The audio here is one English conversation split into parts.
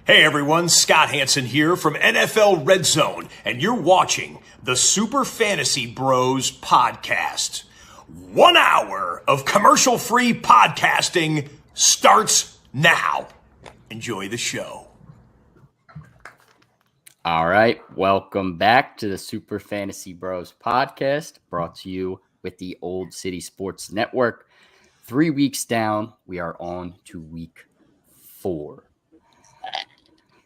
Hey everyone, Scott Hansen here from NFL Red Zone, and you're watching the Super Fantasy Bros podcast. 1 hour of commercial-free podcasting starts now. Enjoy the show. All right, welcome back to the Super Fantasy Bros podcast, brought to you with the Old City Sports Network. 3 weeks down, we are on to week 4.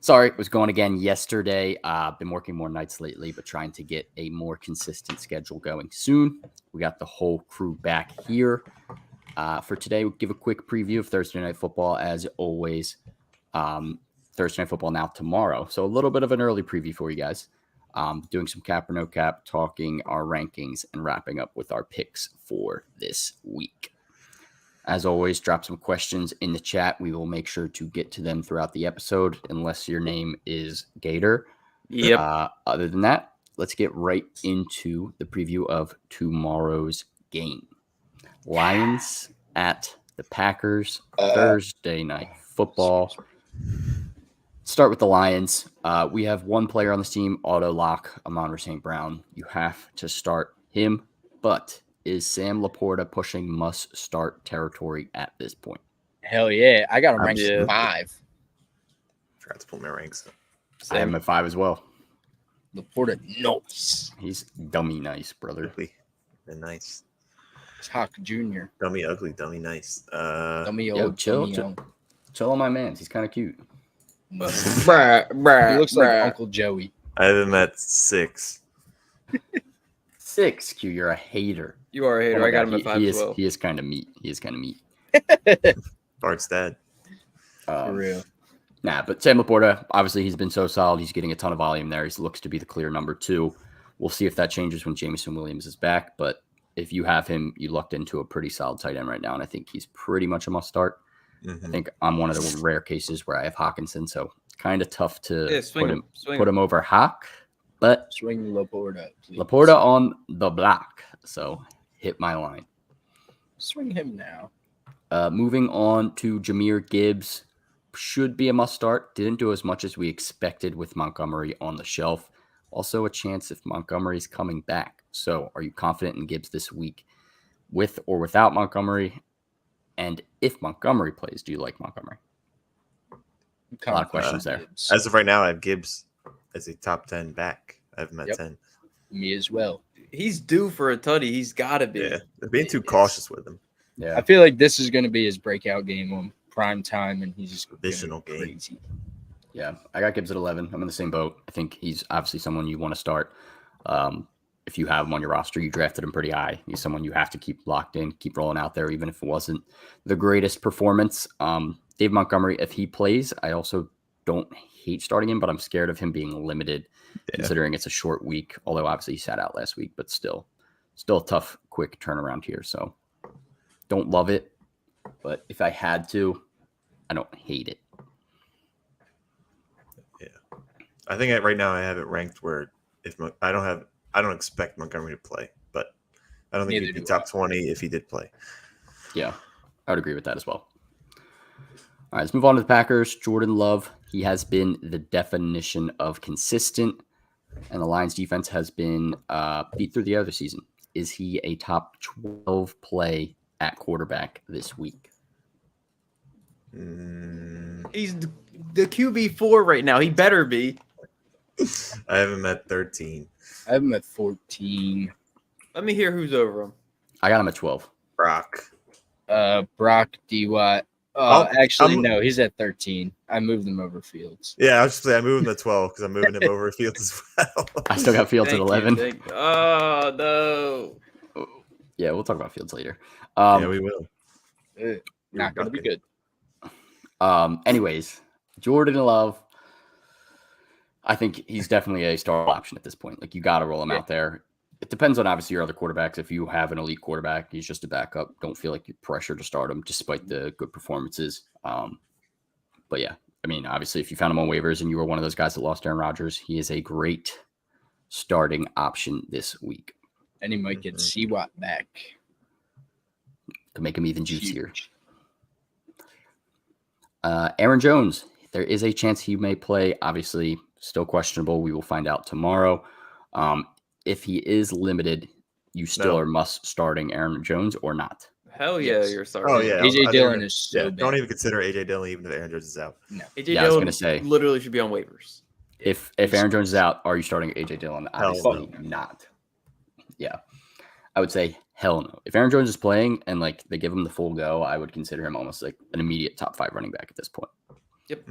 Sorry, it was going again yesterday. I've been working more nights lately, but trying to get a more consistent schedule going soon. We got the whole crew back here. For today, we'll give a quick preview of Thursday Night Football, as always. Thursday Night Football now tomorrow. So a little bit of an early preview for you guys. Doing some cap or no cap, talking our rankings, and wrapping up with our picks for this week. As always, drop some questions in the chat. We will make sure to get to them throughout the episode, unless your name is Gator. Yep. Other than that, let's get right into the preview of tomorrow's game. Lions at the Packers, Thursday Night Football. Start with the Lions. We have one player on this team, auto lock, Amon-Ra St. Brown. You have to start him, but is Sam Laporta pushing must-start territory at this point? Hell yeah. I got him ranked 5. Forgot to pull my ranks up. I have him at 5 as well. Laporta, nice. He's dummy nice, brother. Ugly. And nice. It's Hawk Jr. Dummy ugly, dummy nice. Dummy Yo, old. chill on my man. He's kind of cute. Bruh. He looks like Uncle Joey. I have him at 6. 6, Q. You're a hater. You are a hater. Oh my I got God, him at 5 as well. He is kind of meat. Bart's dad. For real. Nah, but Sam Laporta, obviously, he's been so solid. He's getting a ton of volume there. He looks to be the clear number 2. We'll see if that changes when Jameson Williams is back. But if you have him, you lucked into a pretty solid tight end right now, and I think he's pretty much a must-start. Mm-hmm. I think I'm one of the rare cases where I have Hawkinson, so kind of tough to Swing put him over Hawk. But Swing Laporta, please. Laporta on the block, so hit my line. Swing him now. Moving on to Jahmyr Gibbs. Should be a must-start. Didn't do as much as we expected with Montgomery on the shelf. Also a chance if Montgomery's coming back. So are you confident in Gibbs this week with or without Montgomery? And if Montgomery plays, do you like Montgomery? A lot of questions there. As of right now, I have Gibbs as a top 10 back. I have him at 10. Me as well. He's due for a tutty. He's got to be. Yeah, they're being too cautious with him. Yeah, I feel like this is going to be his breakout game on prime time, and he's just Additional game. crazy. Yeah, I got Gibbs at 11. I'm in the same boat. I think he's obviously someone you want to start. If you have him on your roster, you drafted him pretty high. He's someone you have to keep locked in, keep rolling out there, even if it wasn't the greatest performance. Dave Montgomery, if he plays, I also don't hate starting him, but I'm scared of him being limited, considering it's a short week. Although obviously he sat out last week, but still a tough, quick turnaround here. So don't love it, but if I had to, I don't hate it. Yeah, I think right now I have it ranked where I don't expect Montgomery to play, but I don't think he'd be top 20 if he did play. Yeah, I would agree with that as well. All right, let's move on to the Packers. Jordan Love, he has been the definition of consistent, and the Lions defense has been beat through the other season. Is he a top 12 play at quarterback this week? He's the QB4 right now. He better be. I have him at 13. I have him at 14. Let me hear who's over him. I got him at 12. Brock. Brock, D-Watt. No, he's at 13. I moved him over Fields. Yeah, I was just saying I moved him to 12 because I'm moving him over Fields as well. I still got Fields at 11. Oh, no. Yeah, we'll talk about Fields later. Yeah, we will. Not going to be good. Anyways, Jordan Love, I think he's definitely a star option at this point. Like, you got to roll him out there. It depends on, obviously, your other quarterbacks. If you have an elite quarterback, he's just a backup. Don't feel like you're pressured to start him despite the good performances. But, yeah, I mean, obviously, if you found him on waivers and you were one of those guys that lost Aaron Rodgers, he is a great starting option this week. And he might get C-Watt back. To make him even juicier. Aaron Jones, There is a chance he may play. Obviously, still questionable. We will find out tomorrow. If he is limited, you still are must starting Aaron Jones or not? Hell yeah, Yes. you're starting. Oh yeah, AJ Dillon is so bad. Don't even consider AJ Dillon even if Aaron Jones is out. No. AJ Yeah, I was Dillon gonna say literally should be on waivers. if Aaron Jones is out, are you starting AJ Dillon? Obviously not. Yeah, I would say hell no. If Aaron Jones is playing and like they give him the full go, I would consider him almost like an immediate top 5 running back at this point. Yep.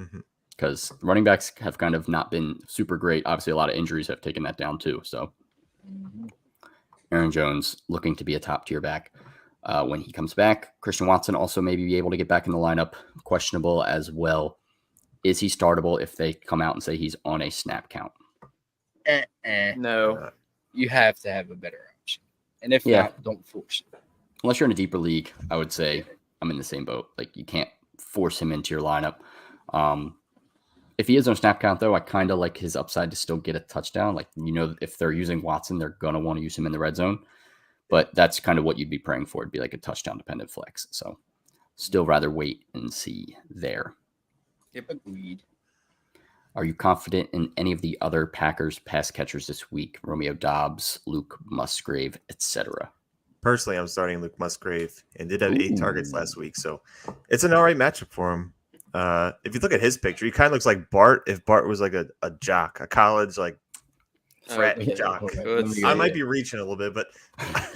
Because running backs have kind of not been super great. Obviously, a lot of injuries have taken that down too. So Aaron Jones looking to be a top tier back when he comes back. Christian Watson also maybe be able to get back in the lineup. Questionable as well. Is he startable if they come out and say he's on a snap count? No. You have to have a better option. And if not, don't force it. Unless you're in a deeper league, I would say I'm in the same boat. Like you can't force him into your lineup. If he is on snap count, though, I kind of like his upside to still get a touchdown. Like, if they're using Watson, they're going to want to use him in the red zone. But that's kind of what you'd be praying for. It'd be like a touchdown-dependent flex. So still rather wait and see there. Yep, agreed. Are you confident in any of the other Packers pass catchers this week? Romeo Doubs, Luke Musgrave, etc. Personally, I'm starting Luke Musgrave and did have 8 targets last week. So it's an all right matchup for him. If you look at his picture, he kind of looks like Bart if Bart was like a jock, a college frat jock. I might be reaching a little bit, but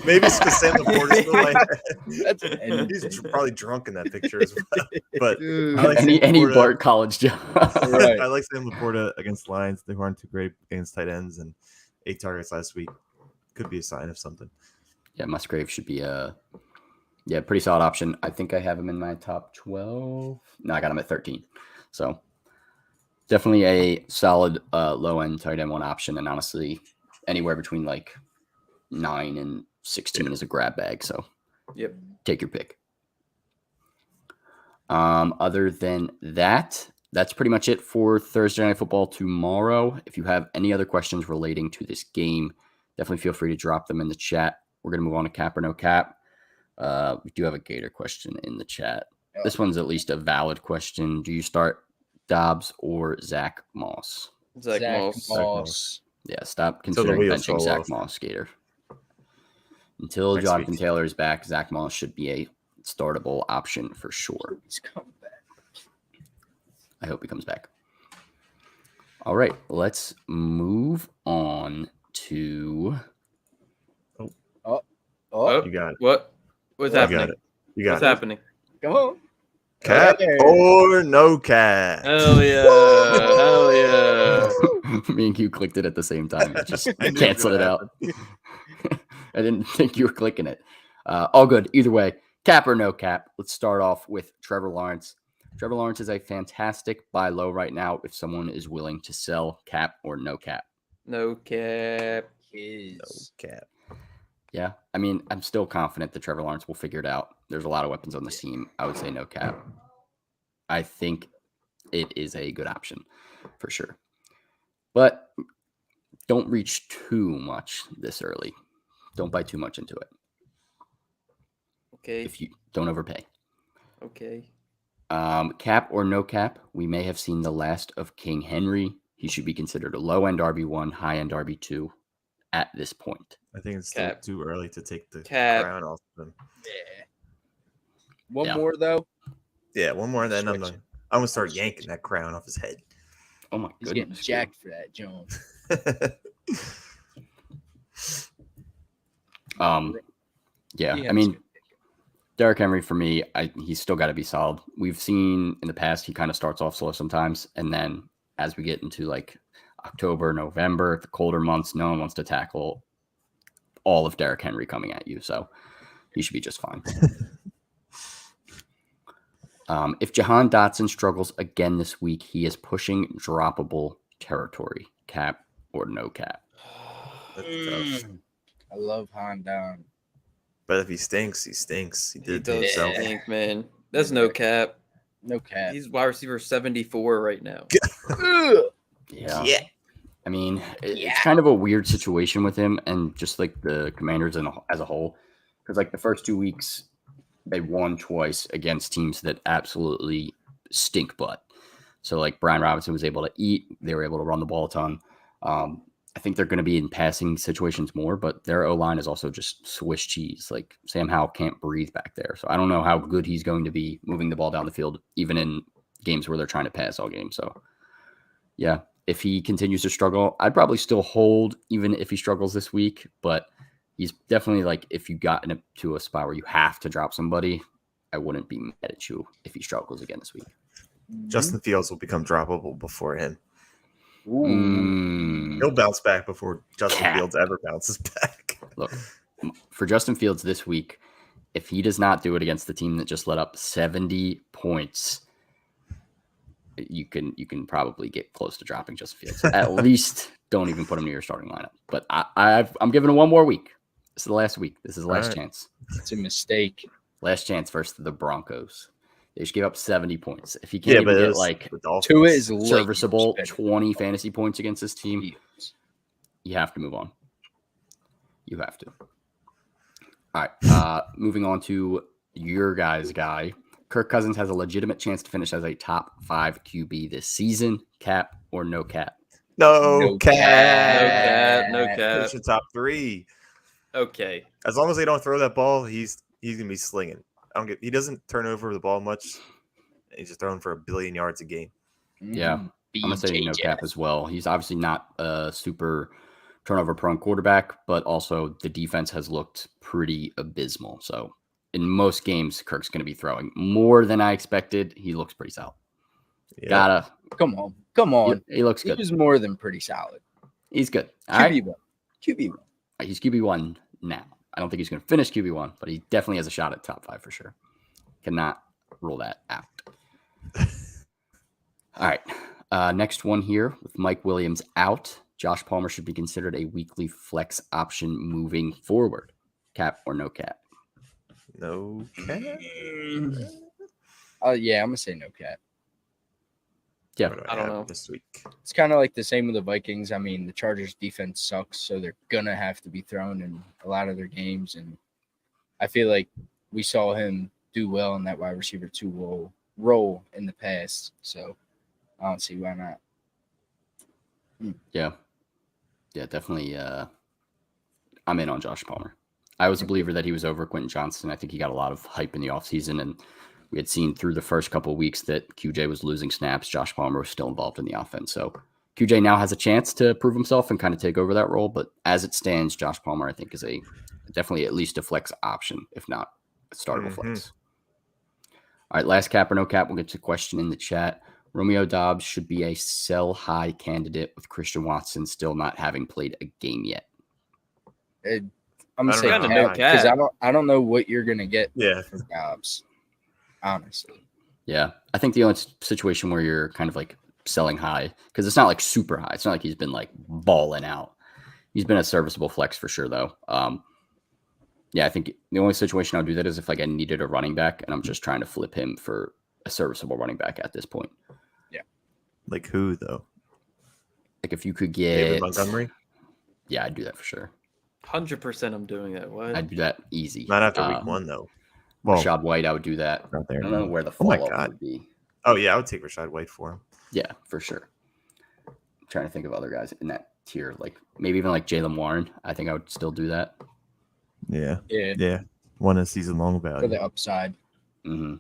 maybe it's because Sam Laporta is still he's probably drunk in that picture as well. But I like any Bart college job. Right. I like Sam Laporta against Lions. They weren't too great against tight ends, and 8 targets last week could be a sign of something. Yeah, Musgrave should be pretty solid option. I think I have him in my top 12. No, I got him at 13. So definitely a solid low-end tight end 1 option. And honestly, anywhere between 9 and 16 is a grab bag. So take your pick. Other than that, that's pretty much it for Thursday Night Football tomorrow. If you have any other questions relating to this game, definitely feel free to drop them in the chat. We're going to move on to cap or no cap. We do have a Gator question in the chat. This one's at least a valid question. Do you start Dobbs or Zach Moss? Zach Moss. Yeah, stop considering benching Zach Moss, Gator. Until Jonathan Taylor is back, Zach Moss should be a startable option for sure. He's coming back. I hope he comes back. All right, let's move on to... Oh, you got it. What's happening? You got What's it. happening? Come on. Cap or no cap? Hell yeah. Hell yeah. Me and Q clicked it at the same time. It just canceled it out. I didn't think you were clicking it. All good. Either way, cap or no cap. Let's start off with Trevor Lawrence. Trevor Lawrence is a fantastic buy low right now if someone is willing to sell. Cap or no cap? No cap. No cap. Yeah, I mean, I'm still confident that Trevor Lawrence will figure it out. There's a lot of weapons on the team. I would say no cap. I think it is a good option for sure. But don't reach too much this early. Don't buy too much into it. Okay. If you don't overpay. Okay. Cap or no cap, we may have seen the last of King Henry. He should be considered a low-end RB1, high-end RB2 at this point. I think it's still too early to take the crown off of him. Yeah. One more though. Yeah, one more. Then I'm gonna start yanking that crown off his head. Oh my He's getting jacked for that, Jones. Yeah, I mean, Derrick Henry for me, he's still got to be solid. We've seen in the past he kind of starts off slow sometimes, and then as we get into October, November, the colder months, no one wants to tackle all of Derrick Henry coming at you, so he should be just fine. If Jahan Dotson struggles again this week, he is pushing droppable territory. Cap or no cap? I love Honda. But if he stinks, he stinks. He did it does himself. stink, man. That's no cap. No cap. He's wide receiver 74 right now. Yeah. I mean, it's kind of a weird situation with him and just the Commanders as a whole. Because the first 2 weeks, they won twice against teams that absolutely stink butt. So like Brian Robinson was able to eat. They were able to run the ball a ton. I think they're going to be in passing situations more, but their O-line is also just Swiss cheese. Like Sam Howell can't breathe back there. So I don't know how good he's going to be moving the ball down the field, even in games where they're trying to pass all game. So yeah, if he continues to struggle, I'd probably still hold even if he struggles this week, but he's definitely like, if you got into a spot where you have to drop somebody, I wouldn't be mad at you if he struggles again this week. Justin Fields will become droppable before him. Mm. He'll bounce back before Justin Cat. Fields ever bounces back. Look, for Justin Fields this week, if he does not do it against the team that just let up 70 points, you can probably get close to dropping Justin Fields. At least don't even put him near your starting lineup. But I'm giving him one more week. This is the last week. This is the last chance. It's a mistake. Last chance versus the Broncos. They just gave up 70 points. If he can't even get like Tua is serviceable 20 fantasy points against this team, you have to move on. You have to. All right. Moving on to your guys' guy. Kirk Cousins has a legitimate chance to finish as a top 5 QB this season. Cap or no cap? No cap. No cap. Finish in top 3. Okay. As long as they don't throw that ball, he's gonna be slinging. He doesn't turn over the ball much. He's just throwing for 1 billion yards a game. Yeah, I'm gonna say no cap as well. He's obviously not a super turnover prone quarterback, but also the defense has looked pretty abysmal. So in most games, Kirk's gonna be throwing more than I expected. He looks pretty solid. Yeah. Come on. He looks good. He's more than pretty solid. He's good. QB1. He's QB1 now. I don't think he's going to finish QB1, but he definitely has a shot at top 5 for sure. Cannot rule that out. All right. Next one here with Mike Williams out. Josh Palmer should be considered a weekly flex option moving forward. Cap or no cap? No cap. Yeah, I'm gonna say no cap. Yeah, I don't know. This week. It's kind of like the same with the Vikings. I mean, the Chargers defense sucks, so they're gonna have to be thrown in a lot of their games. And I feel like we saw him do well in that wide receiver 2 role in the past. So I don't see why not. Yeah, definitely. I'm in on Josh Palmer. I was a believer that he was over Quentin Johnson. I think he got a lot of hype in the offseason, and we had seen through the first couple of weeks that QJ was losing snaps. Josh Palmer was still involved in the offense. So QJ now has a chance to prove himself and kind of take over that role. But as it stands, Josh Palmer, I think, is definitely at least a flex option, if not a startable flex. All right, last cap or no cap. We'll get to a question in the chat. Romeo Doubs should be a sell high candidate with Christian Watson still not having played a game yet. I'm gonna say know. no because I don't know what you're gonna get for Dobbs. Honestly. Yeah. I think the only situation where you're kind of like selling high, because it's not like super high. It's not like he's been like balling out. He's been a serviceable flex for sure, though. Yeah, I think the only situation I'll do that is if like I needed a running back and I'm just trying to flip him for a serviceable running back at this point. Yeah. Like who, though? Like if you could get David Montgomery? Yeah, I'd do that for sure. 100% I'm doing that. What? I'd do that easy. Not after week 1, though. Well, Rashad White, I would do that. Not there. I don't know where the Oh my follow-up God. would be. Oh, yeah, I would take Rashad White for him. Yeah, for sure. I'm trying to think of other guys in that tier, like maybe even like Jaylen Warren. I think I would still do that. Yeah. Yeah. One a season long For value. the upside. Mm-hmm.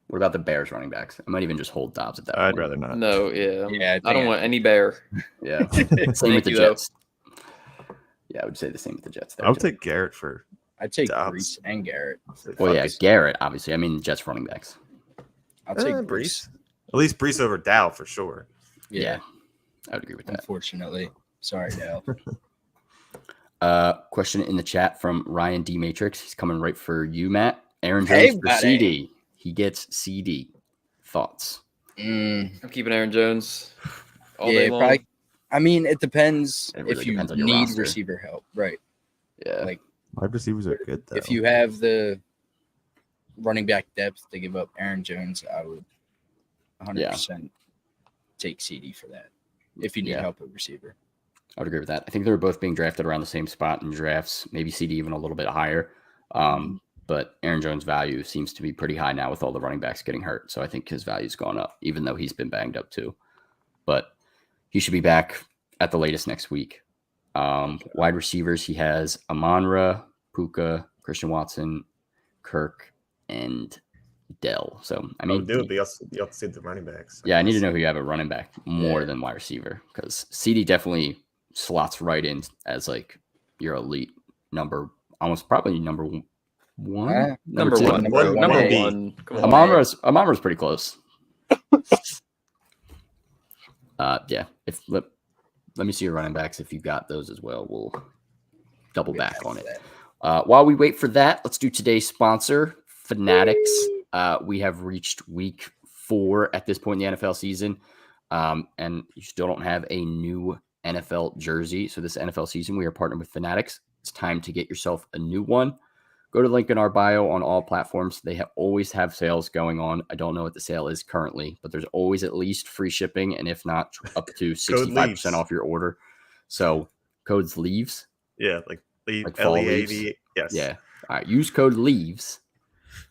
What about the Bears running backs? I might even just hold Dobbs at that I'd point. rather not. No, yeah. Yeah, I don't want any bear. Yeah. Same with Thank the you, though. Jets. Yeah, I would say the same with the Jets. There I would too. take Garrett for I'd take Dobbs. Brees and Garrett. Well, yeah, Garrett, obviously. I mean, Jets running backs. I'll take Brees. Brees. At least Brees over Dow for sure. Yeah. I would agree with that. Unfortunately. Sorry, Dale. Question in the chat from Ryan D. Matrix. He's coming right for you, Matt. Aaron Hey, Jones for buddy. CD. He gets CD. Thoughts? I'm keeping Aaron Jones all day long. Probably. I mean, it depends It really if you depends on your need roster. receiver help. Right. Yeah. Like, Wide receivers are good, though. if you have the running back depth to give up Aaron Jones, I would 100% take CD for that. If you need help at receiver. I would agree with that. I think they were both being drafted around the same spot in drafts, maybe CD even a little bit higher. But Aaron Jones' value seems to be pretty high now with all the running backs getting hurt. So I think his value's gone up, even though he's been banged up too. But he should be back at the latest next week. Wide receivers, he has Amon-Ra, Puka, Christian Watson, Kirk, and Dell. So, I mean, but you have to see the running backs. I need to know who you have at running back more than wide receiver, because CD definitely slots right in as like your elite number, almost probably number one, Number two. one. Number one. Amon-Ra's pretty close. Let me see your running backs. If you got those as well, we'll double back on it. While we wait for that, let's do today's sponsor, Fanatics. We have reached week 4 at this point in the NFL season, and you still don't have a new NFL jersey. So this NFL season, we are partnered with Fanatics. It's time to get yourself a new one. Go to the link in our bio on all platforms. They always have sales going on. I don't know what the sale is currently, but there's always at least free shipping, and if not, up to 65% off your order. So codes LEAVES. Yeah, like fall leaves. LEAV. Yes. Yeah. All right. Use code LEAVES.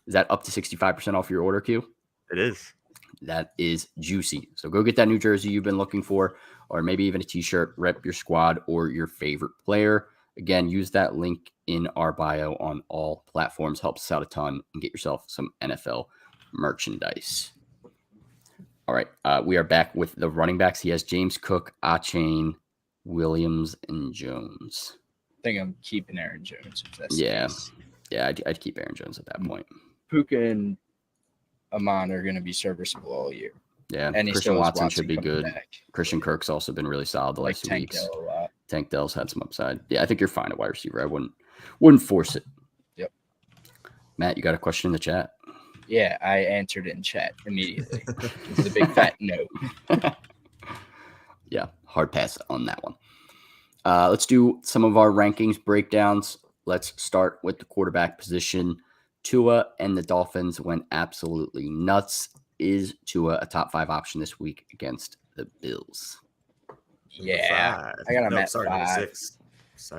Is that up to 65% off your order, Q? It is. That is juicy. So go get that new jersey you've been looking for, or maybe even a t-shirt. Rep your squad or your favorite player. Again, use that link in our bio on all platforms. Helps us out a ton, and get yourself some NFL merchandise. All right. We are back with the running backs. He has James Cook, Achane, Williams, and Jones. I think I'm keeping Aaron Jones. If that's Yeah. the case. Yeah, I'd keep Aaron Jones at that point. Puka and Amon are going to be serviceable all year. Yeah, And Christian Watson should be coming good. back. Christian Kirk's also been really solid the Like last 2 Tank weeks. Dell a lot. Tank Dell's had some upside. Yeah, I think you're fine at wide receiver. I wouldn't force it. Yep. Matt, you got a question in the chat? Yeah, I answered it in chat immediately. It's a big fat no. Yeah, hard pass on that one. Let's do some of our rankings breakdowns. Let's start with the quarterback position. Tua and the Dolphins went absolutely nuts. Is Tua a top 5 option this week against the Bills? Yeah, I got him at 5. 6.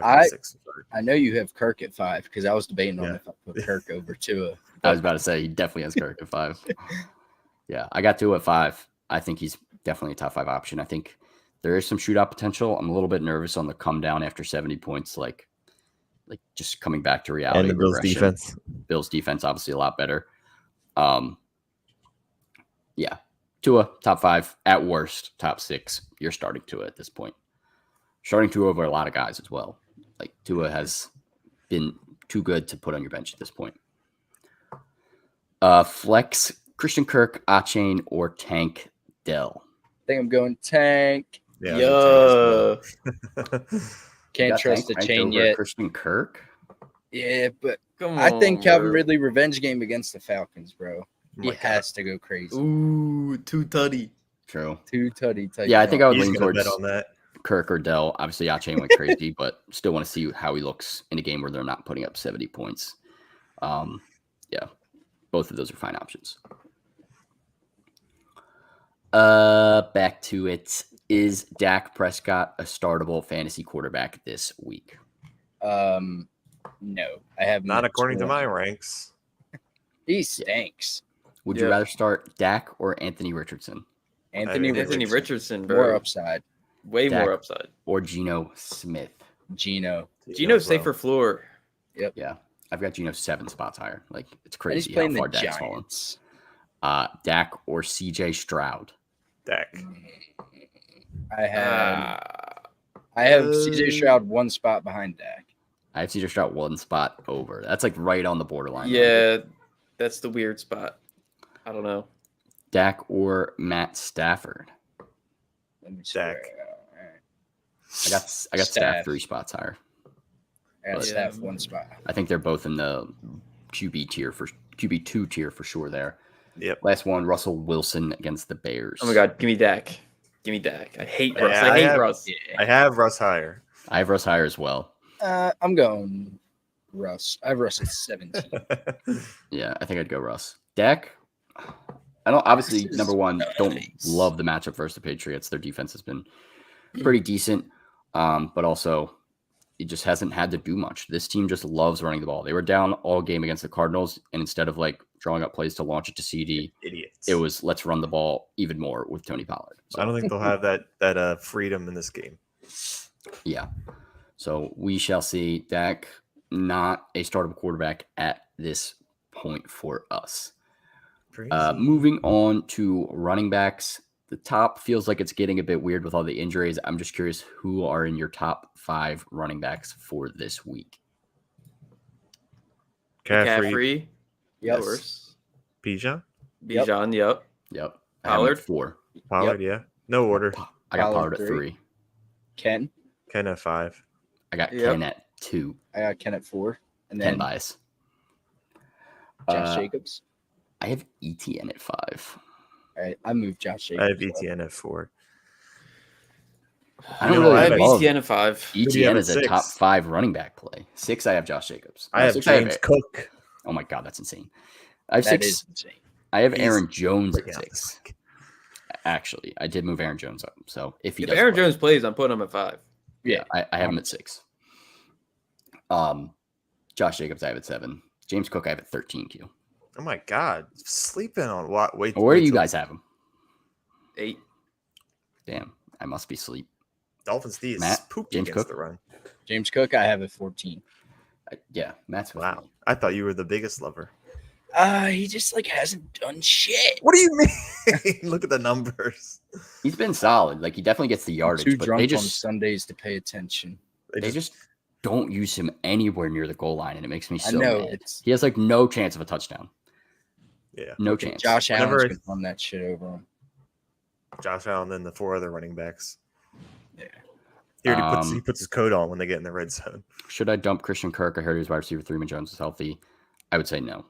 I- 6. I know you have Kirk at 5 because I was debating on if I put Kirk over Tua. I was about to say he definitely has Kirk at 5. Yeah, I got Tua at 5. I think he's definitely a top 5 option. I think there is some shootout potential. I'm a little bit nervous on the come down after 70 points, like just coming back to reality. And the Bills regression. defense. Bills defense obviously a lot better. Yeah, Tua top 5, at worst top 6. You're starting Tua at this point. Starting Tua over a lot of guys as well. Like Tua has been too good to put on your bench at this point. Flex Christian Kirk, Achane, or Tank Dell. I think I'm going Tank. Yeah. Can't trust the chain yet. Christian Kirk. Yeah, but Come I think on, Calvin bro. Ridley revenge game against the Falcons, bro. He my God. has to go crazy. Ooh, too tutty. True. Two tutty. Yeah, I think I would He's lean gonna towards bet on that. Kirk or Dell. Obviously, Achane went crazy, but still want to see how he looks in a game where they're not putting up 70 points. Yeah, both of those are fine options. Back to it. Is Dak Prescott a startable fantasy quarterback this week? No, I have Not no according to score. my ranks. He stinks. Would you Yeah. rather start Dak or Anthony Richardson Anthony mean, Anthony Richardson, Richardson, more bro. upside. Way Dak. more upside. or Geno Smith? Gino, Gino bro. safer floor. Yeah, I've got Geno 7 spots higher. Like it's and he's crazy how playing far the Dak's fallen. Giants. Dak or CJ Stroud? Dak. I have Uh, CJ Stroud 1 spot behind Dak. I have CJ Stroud 1 spot over. That's like right on the borderline. yeah, that's the weird spot. I don't know. Dak or Matt Stafford? Let me Dak. All right. I got Staff Staff. 3 spots higher. I got But- Staff 1 spot. I think they're both in the QB2 tier for sure there. Yep. Last one, Russell Wilson against the Bears. Oh my God, give me Dak. Give me Dak. I hate Yeah, Russ. I I hate have- Russ. Yeah. I have Russ higher. I have Russ higher as well. I'm going Russ. I have Russ at 17. Yeah, I think I'd go Russ. Dak, I don't obviously This is number one, don't nice. love the matchup versus the Patriots. Their defense has been pretty decent. But also it just hasn't had to do much. This team just loves running the ball. They were down all game against the Cardinals, and instead of like drawing up plays to launch it to CD, Idiots. it was let's run the ball even more with Tony Pollard. So, I don't think they'll have that freedom in this game. yeah. So we shall see. Dak, not a startable quarterback at this point for us. Moving on to running backs. The top feels like it's getting a bit weird with all the injuries. I'm just curious who are in your top 5 running backs for this week. McCaffrey, Yes. Of course. Bijan, Bijan, Yep. I have him Pollard? at 4. Pollard, yeah. No order. I got Pollard Pollard at 3. 3. Ken. Ken at 5. I got Yep. Ken at 2. I got Ken at 4. And 10 then bias. Josh Jacobs. I have ETN at 5. All right, I moved Josh Jacobs. I have up. ETN at 4. I don't You know, really I have love ETN at 5. do you have ETN at is a 6? top 5 running back play. 6, I have Josh Jacobs. I have 6, James Cook. Oh my God, that's insane. I have That 6. is insane. I have He's Aaron Jones at Freaking out 6. this week. Actually, I did move Aaron Jones up. So if he If does, Aaron Jones plays, I'm putting him at 5. yeah, I have him at 6. Josh Jacobs, I have at 7. James Cook, I have at 13. Q. Oh my God. Sleeping on what? Wait. Where do wait you till- guys have him? 8. Damn, I must be asleep. Dolphins D is Matt, poopy James against Cook? the run. James Cook, I have at 14. Yeah, Matt's with Wow. me. I thought you were the biggest lover. He just like hasn't done shit. What do you mean? Look at the numbers. He's been solid. Like he definitely gets the yardage, Too but drunk they on just Sundays to pay attention. they just don't use him anywhere near the goal line, and it makes me I so know, mad. it's- He has like no chance of a touchdown. yeah. No chance. Josh Whenever Allen's it's- been on that shit over him. Josh Allen and the 4 other running backs. Yeah. He already puts, Um, he puts his coat on when they get in the red zone. Should I dump Christian Kirk? I heard he was wide receiver 3 when Jones was healthy. I would say no.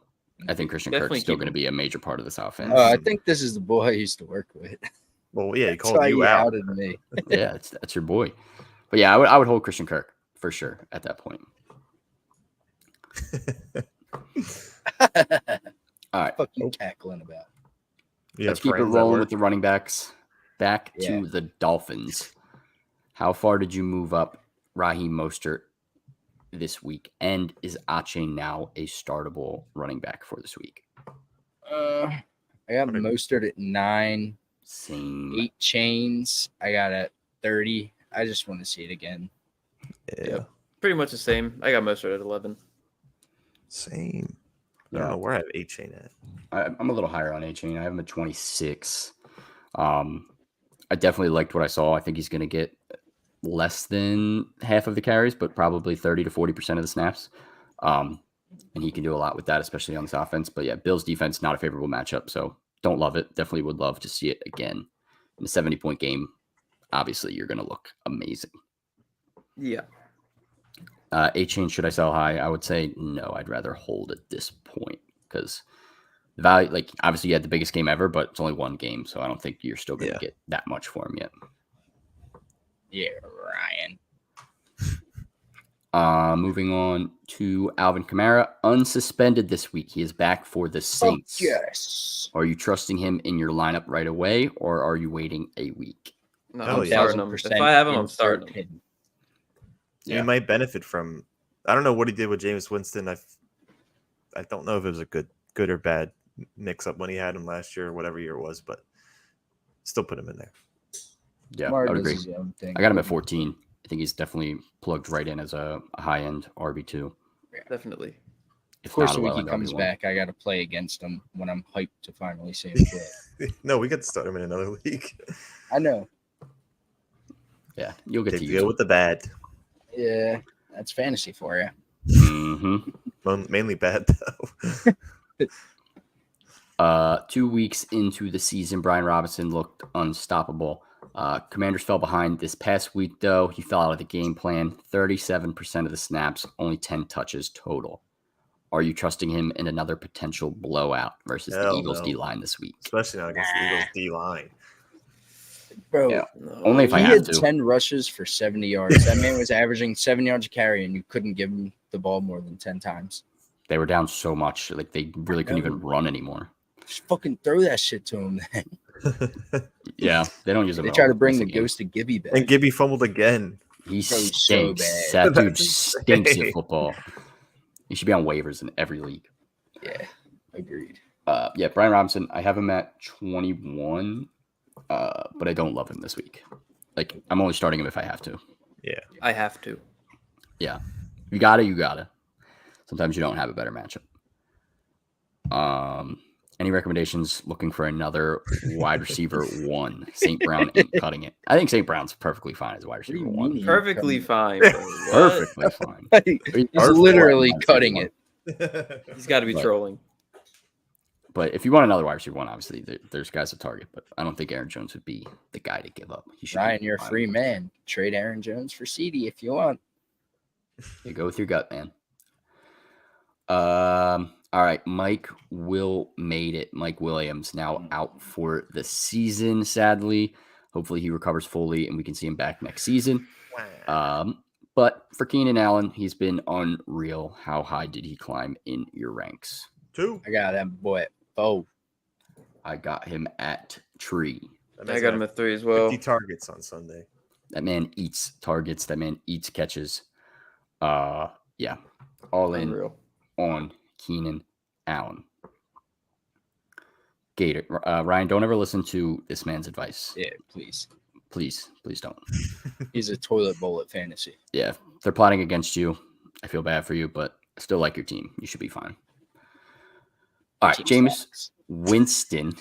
I think Christian Definitely Kirk's still keep going to him. be a major part of this offense. I think this is the boy I used to work with. Well, yeah, he That's called why you he out. outed me. Yeah, that's your boy. But yeah, I would hold Christian Kirk for sure at that point. All right, Fuck you cackling about. You let's have keep it friends at rolling work? with the running backs. Back Yeah. to the Dolphins. How far did you move up Raheem Mostert this week? And is Ache now a startable running back for this week? I got What a- Mostert at 9, Same. 8 chains. I got at 30. I just want to see it again. Yeah. Pretty much the same. I got Mostert at 11. Same. I Yeah. don't know where I have A chain at. I'm a little higher on A-Chain. I have him at 26. I definitely liked what I saw. I think he's going to get less than half of the carries, but probably 30 to 40% of the snaps. And he can do a lot with that, especially on this offense. But yeah, Bills defense, not a favorable matchup. So don't love it. Definitely would love to see it again. In a 70-point game, obviously you're going to look amazing. Yeah. A-Chain, should I sell high? I would say no. I'd rather hold at this point because the value, like obviously you had the biggest game ever, but it's only one game. So I don't think you're still going to get that much for him yet. Yeah, Ryan. Moving on to Alvin Kamara, unsuspended this week. He is back for the Saints. Yes. Are you trusting him in your lineup right away, or are you waiting a week? No, Hell I'm yeah. starting him. If I have him, I'm starting him. him. Yeah. He might benefit from. I don't know what he did with Jameis Winston. I don't know if it was a good or bad mix up when he had him last year or whatever year it was, but still put him in there. Yeah, Kamara I would does agree. his own thing. I got him at 14. I think he's definitely plugged right in as a high-end RB2. Definitely. If Of course, not a the week he low-end comes RB1. back, I got to play against him when I'm hyped to finally see him play. No, we could start him in another league. I know. Yeah, you'll get Take to the use go him. with the bad. Yeah, that's fantasy for you. Mainly bad though. 2 weeks into the season, Brian Robinson looked unstoppable. Commanders fell behind this past week, though. He fell out of the game plan. 37% of the snaps, only 10 touches total. Are you trusting him in another potential blowout versus the Hell Eagles no. D-line this week? Especially not against the Eagles D line. Bro, Yeah. No. Only if I he have had to. 10 rushes for 70 yards. That man was averaging 7 yards a carry, and you couldn't give him the ball more than 10 times. They were down so much. Like, they really couldn't even run anymore. Just fucking throw that shit to him, then. Yeah, they don't use them They at try all. to bring That's the game. ghost of Gibby back. And Gibby fumbled again. He so stinks. bad. That dude That's stinks at insane. football. He should be on waivers in every league. Yeah, agreed. Yeah, Brian Robinson, I have him at 21, but I don't love him this week. Like, I'm only starting him if I have to. Yeah. I have to. Yeah. You gotta. Sometimes you don't have a better matchup. Any recommendations looking for another wide receiver one? St. Brown ain't cutting it. I think St. Brown's perfectly fine as a wide What do receiver you one. mean? Perfectly fine, bro. What? Perfectly fine. He's Perfect literally wide receiver cutting one. it. He's got to be But- trolling. But if you want another wide receiver one, obviously there's guys to target. But I don't think Aaron Jones would be the guy to give up. He should Ryan, be you're a fine. free man. Trade Aaron Jones for CD if you want. You go with your gut, man. All right. Mike made it. Mike Williams now out for the season, sadly. Hopefully he recovers fully and we can see him back next season. But for Keenan Allen, he's been unreal. How high did he climb in your ranks? 2. I got that boy at 4. I got him at 3. I got him at 3 as well. 50 targets on Sunday. That man eats targets. That man eats catches. Yeah. All in Unreal. on Keenan Allen. Gator. Ryan, don't ever listen to this man's advice. Yeah, please. Please don't. He's a toilet bowl at fantasy. Yeah. If they're plotting against you, I feel bad for you, but I still like your team. You should be fine. All right. Team Jameis sucks. Winston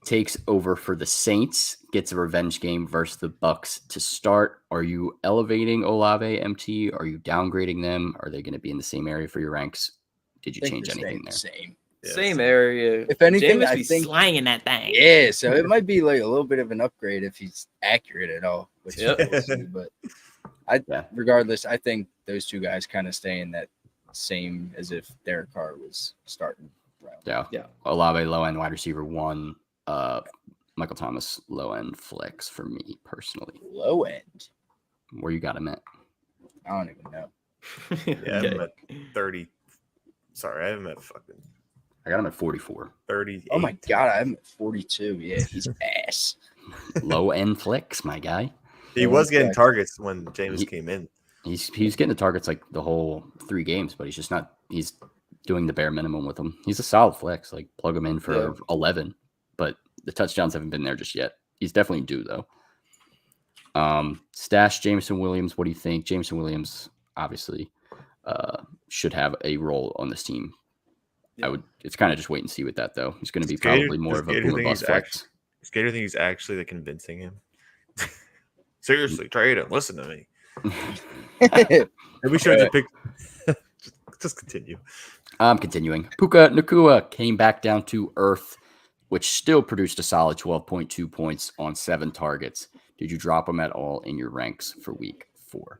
takes over for the Saints, gets a revenge game versus the Bucks to start. Are you elevating Olave, MT? Are you downgrading them? Are they going to be in the same area for your ranks? Did you I think change they're anything staying there? the same. Yeah, Same area. If anything, Jameis I be think- slanging that thing. Yeah, so it might be like a little bit of an upgrade if he's accurate at all. Which Yep. we'll see, but regardless, I think those two guys kind of stay in that same as if Derek Carr was starting. Yeah. Yeah. Olave, low end wide receiver 1. Michael Thomas, low end flex for me personally. Low end. Where you got him at? I don't even know. Yeah, Okay. I'm at 30. Sorry, I have him at fucking I got him at 44. 30. Oh my god, I'm at 42. Yeah, he's ass. Low end flex, my guy. He was getting Correct. targets when James He- came in. He's getting the targets like the whole 3 games, but he's just not. He's doing the bare minimum with them. He's a solid flex. Like plug him in for Yeah. 11, but the touchdowns haven't been there just yet. He's definitely due though. Stash Jameson Williams. What do you think? Jameson Williams obviously should have a role on this team. Yeah. It's kind of just wait and see with that though. He's going to be Does Gator- probably more does of a Gator boom or think bust he's flex. Skater think he's actually like convincing him. Seriously, trade him. Listen to me. Maybe we should have picked. just continue. I'm continuing. Puka Nakua came back down to earth, which still produced a solid 12.2 points on 7 targets. Did you drop him at all in your ranks for week 4?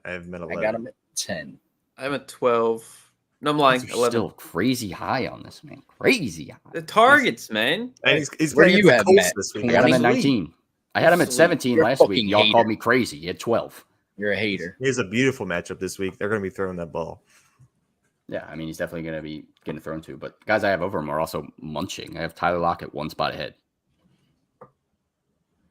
I have him at I 11. got him at 10. I'm at 12. No, I'm lying. You're 11. still crazy high on this, man. Crazy high. The targets, man. And he's Where going do you against have the him Colts at? this week. I got him at 20? 19. I had him at 17 You're a last week. fucking Y'all hater. called me crazy. He had 12. You're a hater. He has a beautiful matchup this week. They're going to be throwing that ball. Yeah, I mean, he's definitely going to be getting thrown to. But guys I have over him are also munching. I have Tyler Lockett 1 spot ahead.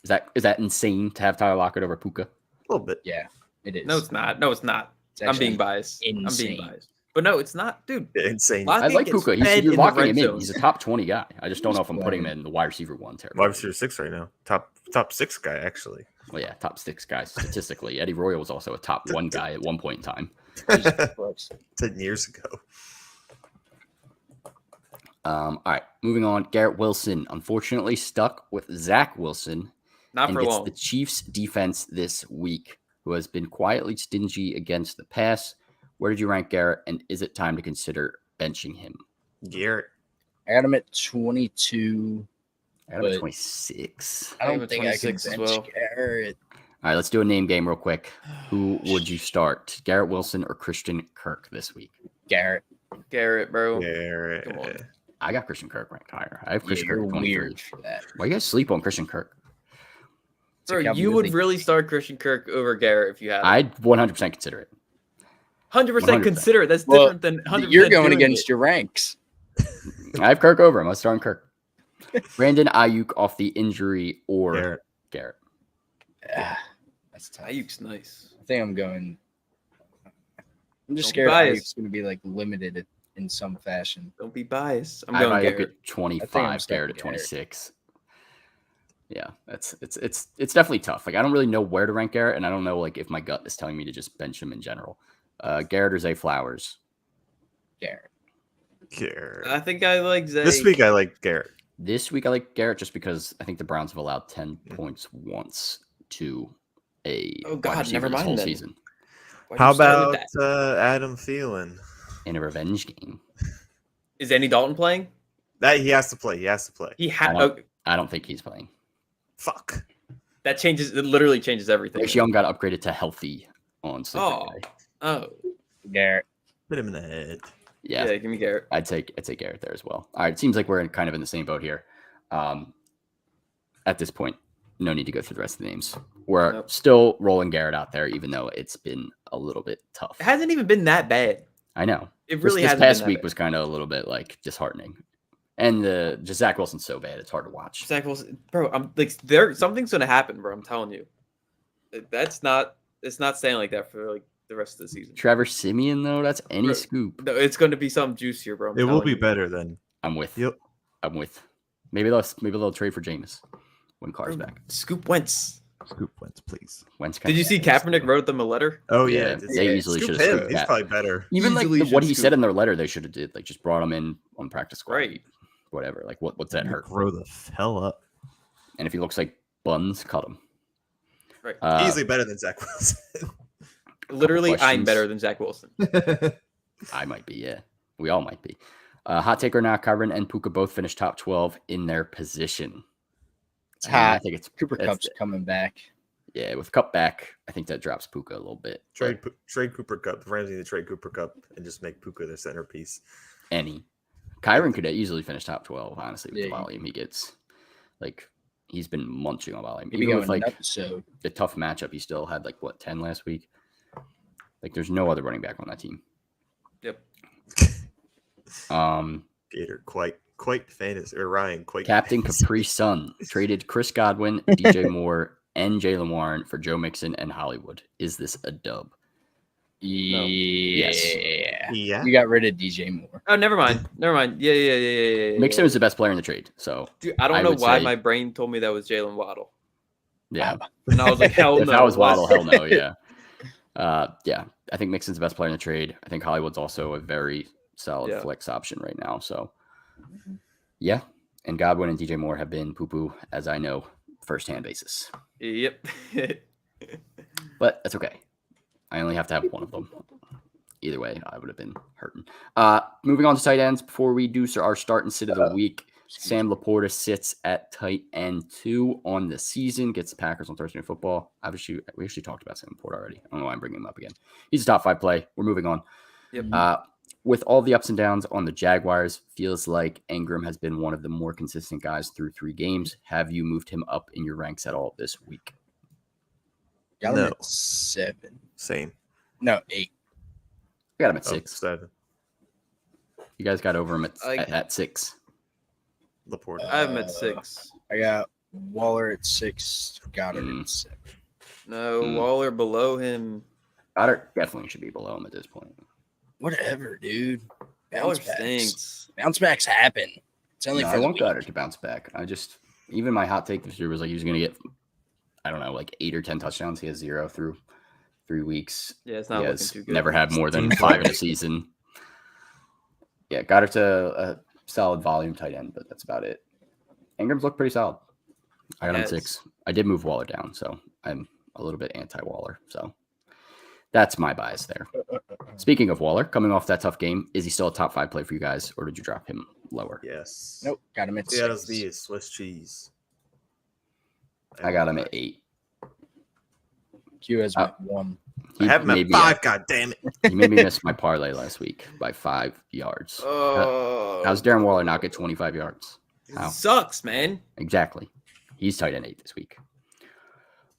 Is that insane to have Tyler Lockett over Puka? A little bit. Yeah, it is. No, it's not. No, it's not. It's I'm being actually biased. I'm insane. being biased. But no, it's not, dude. Insane. Lockett I like gets Puka. fed You're in the locking red him in. zone. He's a top 20 guy. I just don't know if I'm putting him playing. in the wide receiver 1 Wide territory. receiver 6 right now. Top 6 guy, actually. Well, yeah, top 6 guys statistically. Eddie Royal was also a top 1 guy at one point in time. Jesus Christ. 10 years ago. All right, moving on. Garrett Wilson, unfortunately, stuck with Zach Wilson Not and for gets long. the Chiefs defense this week, who has been quietly stingy against the pass. Where did you rank Garrett, and is it time to consider benching him? Garrett. I got him at 22. I got him at But- 26. I I have don't him think at I can 26 as bench well. Garrett. All right, let's do a name game real quick. Who would you start, Garrett Wilson or Christian Kirk this week? Garrett. Garrett, bro. Garrett. Come on. I got Christian Kirk ranked higher. I have Yeah, Christian you're Kirk at 23. weird for that. Why you guys sleep on Christian Kirk? Bro, Like how you would really- really start Christian Kirk over Garrett if you had him. I'd 100% consider it. 100% 100%. consider it. That's Well, different than 100%. You're going doing against it. your ranks. I have Kirk over him. I'm starting Kirk. Brandon Ayuk off the injury or Garrett. Garrett. I That's tough. Ayuk's nice. I think I'm going. I'm just Don't be scared biased. Ayuk's going to be like limited in some fashion. Don't be biased. I'm I have going Ayuk Garrett. at I think I'm 25, stuck Garrett with at Garrett. 26. Yeah, it's definitely tough. Like I don't really know where to rank Garrett, and I don't know like if my gut is telling me to just bench him in general. Garrett or Zay Flowers? Garrett. Garrett. I think I like Zay. This week I like Garrett. This week I like Garrett just because I think the Browns have allowed 10 points once to a Oh, wide God, receiver never this mind whole then. season Why'd How you start about with that? Adam Thielen? in a revenge game. Is Andy Dalton playing? That he has to play. He has to play. He I had. don't, I don't think he's playing. Fuck. That changes. It literally changes everything. Bryce Young got upgraded to healthy on Sunday. Oh, Garrett. Hit him in the head. Yeah, yeah. Give me Garrett. I'd take Garrett there as well. All right, it seems like we're kind of in the same boat here. At this point, no need to go through the rest of the names. We're Nope. still rolling Garrett out there, even though it's been a little bit tough. It hasn't even been that bad. I know. It really this hasn't past been that week bad. was kind of a little bit like disheartening, and just Zach Wilson's so bad it's hard to watch. Zach Wilson, bro. I'm like, something's gonna happen, bro. I'm telling you. That's not. It's not staying like that for like the rest of the season. Trevor Simeon though, that's any Bro, scoop. No, it's going to be something juicier, bro. I'm It will telling be you. better than. I'm with. Yep. I'm with. Maybe they'll trade for Jameis when Carr's Bro, back. Scoop Wentz. Scoop wins, please. Wentz Did you see Kaepernick wrote them a letter? Oh Yeah, yeah, they easily Scoop should've him. scooped He's that. probably better. Even like Easily what should he scoop. said in their letter, they should have did like just brought him in on practice squad. Right. Whatever. Like what's that hurt? Grow the hell up. And if he looks like buns, cut him. Right. Easily better than Zach Wilson. Literally, I'm questions. better than Zach Wilson. I might be, yeah. We all might be. Hot take or not, Kyron and Puka both finished top 12 in their position. It's I mean, I hot. think it's Cooper it's- Cup's coming back. Yeah, with Cup back, I think that drops Puka a little bit. but Trade Cooper Cup. The Rams need to trade Cooper Cup and just make Puka their centerpiece. Any. Kyron could easily finish top 12, honestly, with the Yeah. volume he gets. Like, he's been munching on volume. Maybe Even going with, like, episode. the tough matchup, he still had, 10 last week? Like, there's no other running back on that team. Yep. Gator quite fantasy or Ryan quite Captain fantasy. Capri Sun traded Chris Godwin, DJ Moore, and Jalen Warren for Joe Mixon and Hollywood. Is this a dub? Yeah. Yeah. You got rid of DJ Moore. Oh, never mind. Never mind. Yeah. Mixon was the best player in the trade. So, Dude, I don't I know would why say- my brain told me that was Jalen Waddle, yeah. and I was like, hell no. If that was it wasn't. Waddle, hell no, yeah. Yeah, I think Mixon's the best player in the trade. I think Hollywood's also a very solid Yeah. flex option right now. So, yeah. And Godwin and DJ Moore have been poo-poo, as I know, firsthand basis. Yep. But that's okay. I only have to have one of them. Either way, I would have been hurting. Moving on to tight ends before we do our start and sit of the week. Sam Laporta sits at tight end 2 on the season. Gets the Packers on Thursday Night Football. Obviously, we actually talked about Sam Laporta already. I don't know why I'm bringing him up again. He's a top 5 play. We're moving on. Yep. With all the ups and downs on the Jaguars, feels like Ingram has been one of the more consistent guys through 3 games. Have you moved him up in your ranks at all this week? Got him No. at 7. Same. No, 8. I got him at Oh, 6. 7. You guys got over him I- at 6. Laporta. I have him at 6. I got Waller at 6. Goddard Mm. at 7. No, Hmm. Waller below him. Goddard definitely should be below him at this point. Whatever, dude. Waller Bounce backs. stinks. Bounce backs happen. It's only No, for I the want week. Goddard to bounce back. Even my hot take this year was like he was going to get, I don't know, 8 or 10 touchdowns. He has 0 through 3 weeks. Yeah, it's He not looking has too good. never had more than 5 in a season. Yeah, Goddard's a solid volume tight end, but that's about it. Ingram's looked pretty solid. I got him at Yes. 6. I did move Waller down, so I'm a little bit anti-Waller. So that's my bias there. Speaking of Waller, coming off that tough game, is he still a top 5 play for you guys, or did you drop him lower? Yes. Nope. Got him at Seattle's 6. V is Swiss cheese. I got him at 8. Q has him at 1. I have him at made me- 5. God damn it. He made me miss my parlay last week by 5 yards. Oh, How's Darren Waller not get 25 yards? How? sucks, man. Exactly. He's tight end 8 this week.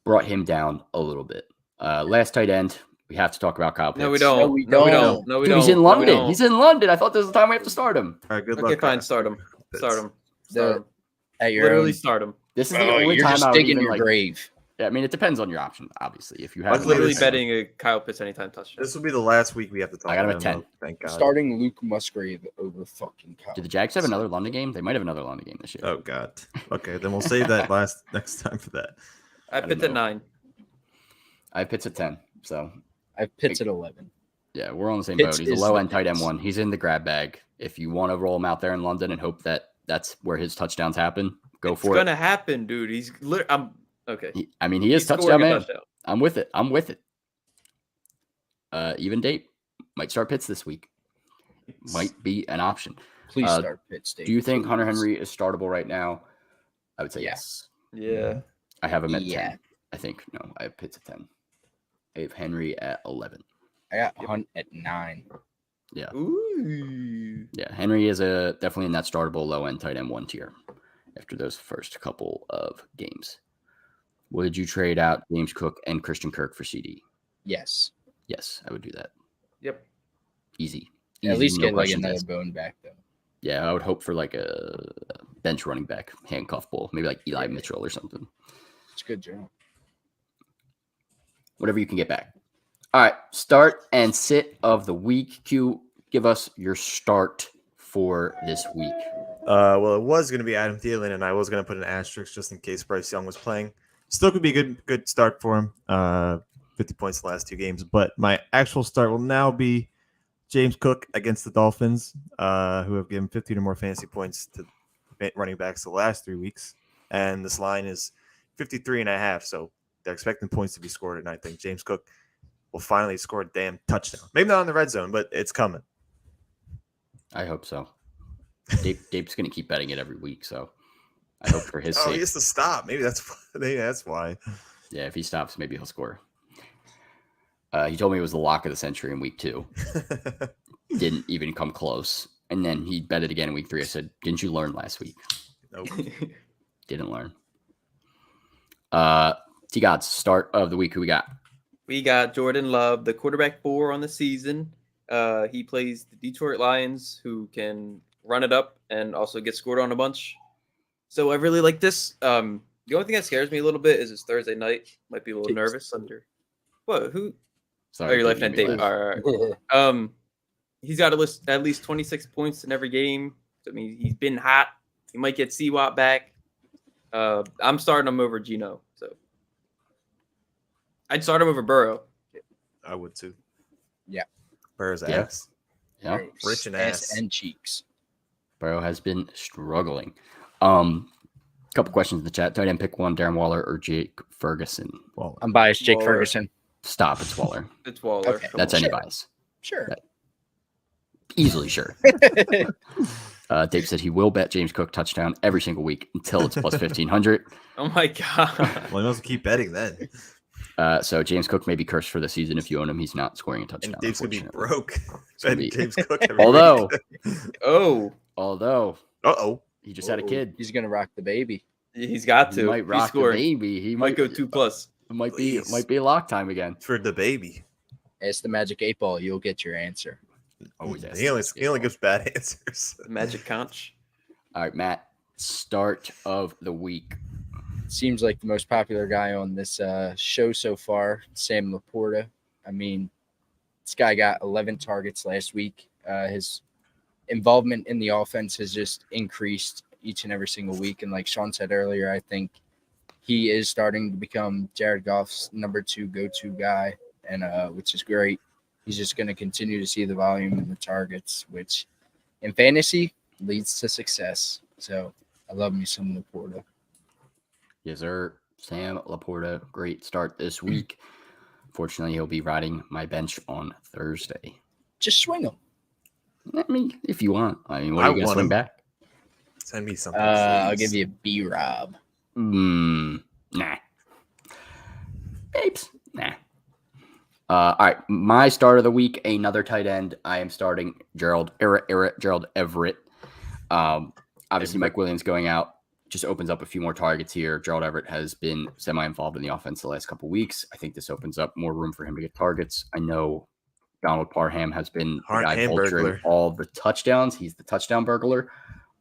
Brought him down a little bit. Last tight end, we have to talk about Kyle Pitts. No, we don't. No, we No, we don't. don't. No, we Dude, don't. he's in No, we London. don't. He's in London. I thought this was the time we have to start him. All right, good Okay, luck. fine. Kyle. Start him. Start him. The- Start him. At your Literally own. start him. This is the Oh, only you're time just I would digging even your like. grave. Yeah, I mean, it depends on your option, obviously. If you have I'm Luckily, literally this- betting a Kyle Pitts anytime touchdown. This will be the last week we have to talk I got him about at him, 10. though. Thank God. Starting Luke Musgrave over fucking Kyle. Do the Jags have Pitts. another London game? They might have another London game this year. Oh God. Okay, then we'll save that next time for that. I don't Pitts at know. 9. I have Pitts at 10. So, I have Pitts at 11. yeah, we're on the same Pitts boat. He's a is low the end tight end Pitts. one. He's in the grab bag. If you want to roll him out there in London and hope that that's where his touchdowns happen, go It's for gonna happen, dude. I'm okay. it. I mean, he is He's touchdown scoring a man. touchdown. I'm with it. Even date might start Pitts this week. Might be an option. Please Uh, start Pitts. Dave, Do you think Hunter please. Henry is startable right now? I would say Yeah. yes. Yeah. I have him at Yeah. 10. I think. No, I have Pitts at 10. I have Henry at 11. I got Hunt at 9. Yeah. Ooh. Yeah. Henry is definitely in that startable low end tight end 1 tier after those first couple of games. Would you trade out James Cook and Christian Kirk for CD? Yes. Yes, I would do that. Yep. Easy. At Easy, least no get like questions another asked. bone back though. Yeah, I would hope for like a bench running back handcuff bull, maybe like Eli Mitchell or something. It's a good job. Whatever you can get back. All right, start and sit of the week. Q, give us your start for this week. Well, it was going to be Adam Thielen, and I was going to put an asterisk just in case Bryce Young was playing. Still could be a good start for him. 50 points the last 2 games, but my actual start will now be James Cook against the Dolphins, who have given 15 or more fantasy points to running backs the last 3 weeks, and this line is 53.5. So they're expecting points to be scored, and I think James Cook will finally score a damn touchdown. Maybe not in the red zone, but it's coming. I hope so. Dave's going to keep betting it every week, so I hope for his Oh, sake. he has to stop. Maybe that's why. Yeah, if he stops, maybe he'll score. He told me it was the lock of the century in week 2. Didn't even come close. And then he bet it again in week 3. I said, didn't you learn last week? Nope. Didn't learn. T-Gods, start of the week. Who we got? We got Jordan Love, the quarterback 4 on the season. He plays the Detroit Lions, who can run it up and also get scored on a bunch. So I really like this. The only thing that scares me a little bit is it's Thursday night. Might be a little Jeez. nervous under. What? Who? Sorry, Oh, you're laughing didn't at mean Dave. to All laugh. right. He's got at least 26 points in every game. I mean, he's been hot. He might get C-Watt back. I'm starting him over Geno. So I'd start him over Burrow. I would too. Yeah. Burrow's Yeah. ass. Yeah, Rich and Ass ass. and cheeks. Burrow has been struggling. Couple questions in the chat. Tight end pick 1, Darren Waller or Jake Ferguson? Well, I'm biased. Jake Waller. Ferguson. Stop, it's Waller. It's Waller. Okay. Come That's on. any Sure. bias. Sure. Easily sure. Dave said he will bet James Cook touchdown every single week until it's plus 1,500. Oh my god. well, he must keep betting then. So James Cook may be cursed for the season if you own him. He's not scoring a touchdown. And Dave's gonna be unfortunately. broke. gonna be- James Cook. Every Although, Oh, uh-oh. he just had a kid. He's gonna rock the baby. he's got He to. might rock the scored. baby. He Might go 2+. Might Please. be lock time again. For the baby. Ask the Magic 8 Ball. You'll get your answer. Always ask He only the gives bad answers. Magic Conch. All right, Matt. Start of the week. Seems like the most popular guy on this show so far, Sam Laporta. I mean, this guy got 11 targets last week. His involvement in the offense has just increased each and every single week. And like Sean said earlier, I think he is starting to become Jared Goff's number 2 go-to guy, and which is great. He's just going to continue to see the volume and the targets, which in fantasy leads to success. So I love me some Laporta. Yes, sir. Sam Laporta, great start this week. Fortunately, he'll be riding my bench on Thursday. Just swing him. I mean, if you want. I mean, what are I you going to want swing him. back? Send me something. I'll please. give you B-Rob. Nah. Apes? Nah. All right, my start of the week, another tight end. I am starting Gerald Everett. Obviously, Mike Williams going out just opens up a few more targets here. Gerald Everett has been semi-involved in the offense the last couple of weeks. I think this opens up more room for him to get targets. I know Donald Parham has been the guy vulturing all the touchdowns. He's the touchdown burglar.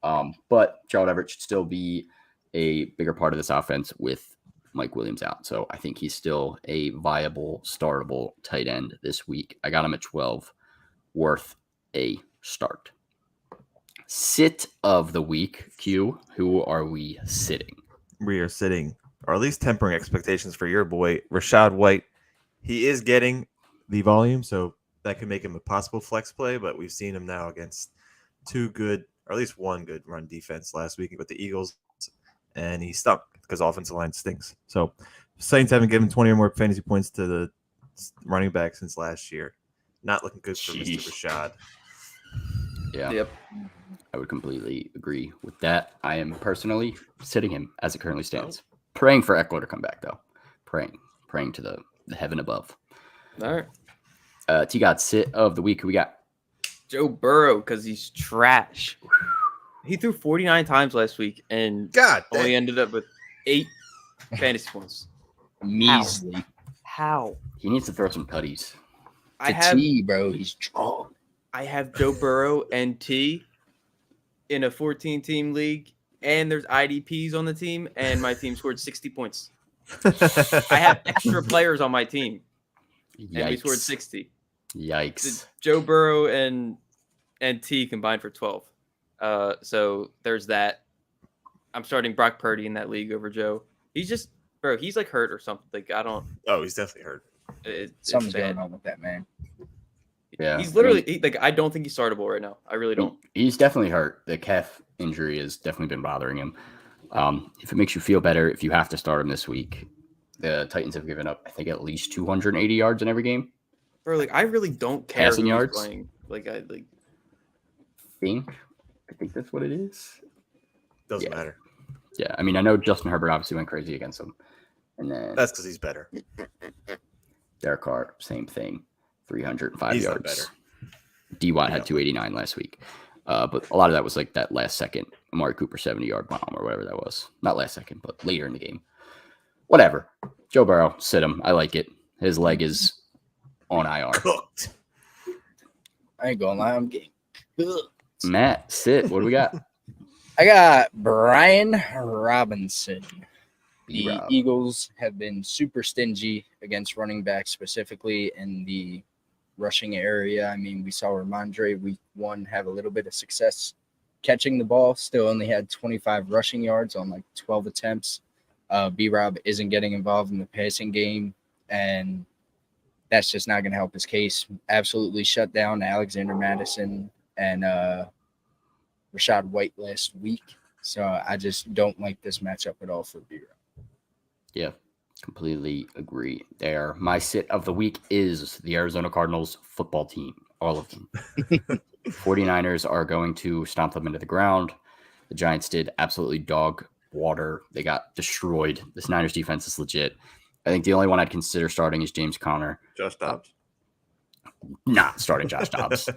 But Gerald Everett should still be a bigger part of this offense with Mike Williams out. So I think he's still a viable, startable tight end this week. I got him at 12, worth a start. Sit of the week, Q. Who are we sitting? We are sitting, or at least tempering expectations for your boy, Rashad White. He is getting the volume, so that could make him a possible flex play, but we've seen him now against two good, or at least one good run defense last week with the Eagles, and he stunk because offensive line stinks. So Saints haven't given 20 or more fantasy points to the running back since last year. Not looking good for Mr. Rashad. Yeah. Yep. I would completely agree with that. I am personally sitting him as it currently stands. Praying for Eckler to come back, though. Praying to the heaven above. All right. T-God sit of the week. Who we got? Joe Burrow, because he's trash. He threw 49 times last week and God, only ended up with 8 fantasy points. Measly. How? He needs to throw some putties. T, bro. He's strong. I have Joe Burrow and T in a 14-team league, and there's IDPs on the team, and my team scored 60 points. I have extra players on my team, and we scored 60. Yikes. Joe Burrow and T combined for 12. So there's that. I'm starting Brock Purdy in that league over Joe. He's just, bro, he's like hurt or something. Like, I don't. Oh, he's definitely hurt. Something's going on with that man. Yeah. He's literally I don't think he's startable right now. I really don't. He's definitely hurt. The calf injury has definitely been bothering him. If it makes you feel better, if you have to start him this week, the Titans have given up, I think, at least 280 yards in every game. Bro, like, I really don't care Passing who he's yards? playing. Like, I think that's what it is. Doesn't matter. Yeah, I mean, I know Justin Herbert obviously went crazy against him. And then That's because he's better. Derek Carr, same thing, 305 He's not yards. better. D-Watt had 289 last week. But a lot of that was like that last second Amari Cooper 70-yard bomb or whatever that was. Not last second, but later in the game. Whatever. Joe Burrow, sit him. I like it. His leg is on IR. Cooked. I ain't gonna lie, I'm getting cooked. Matt, sit. What do we got? I got Brian Robinson. The B-Rob. Eagles have been super stingy against running backs, specifically in the rushing area. I mean, we saw Ramondre week 1 have a little bit of success catching the ball. Still only had 25 rushing yards on like 12 attempts. B-Rob isn't getting involved in the passing game, and that's just not going to help his case. Absolutely shut down Alexander Madison and Rashad White last week. So I just don't like this matchup at all for B-Rob. Yeah, completely agree there. My sit of the week is the Arizona Cardinals football team, all of them. 49ers are going to stomp them into the ground. The Giants did absolutely dog water. They got destroyed. This Niners defense is legit. I think the only one I'd consider starting is James Conner. Josh Dobbs. Not starting Josh Dobbs.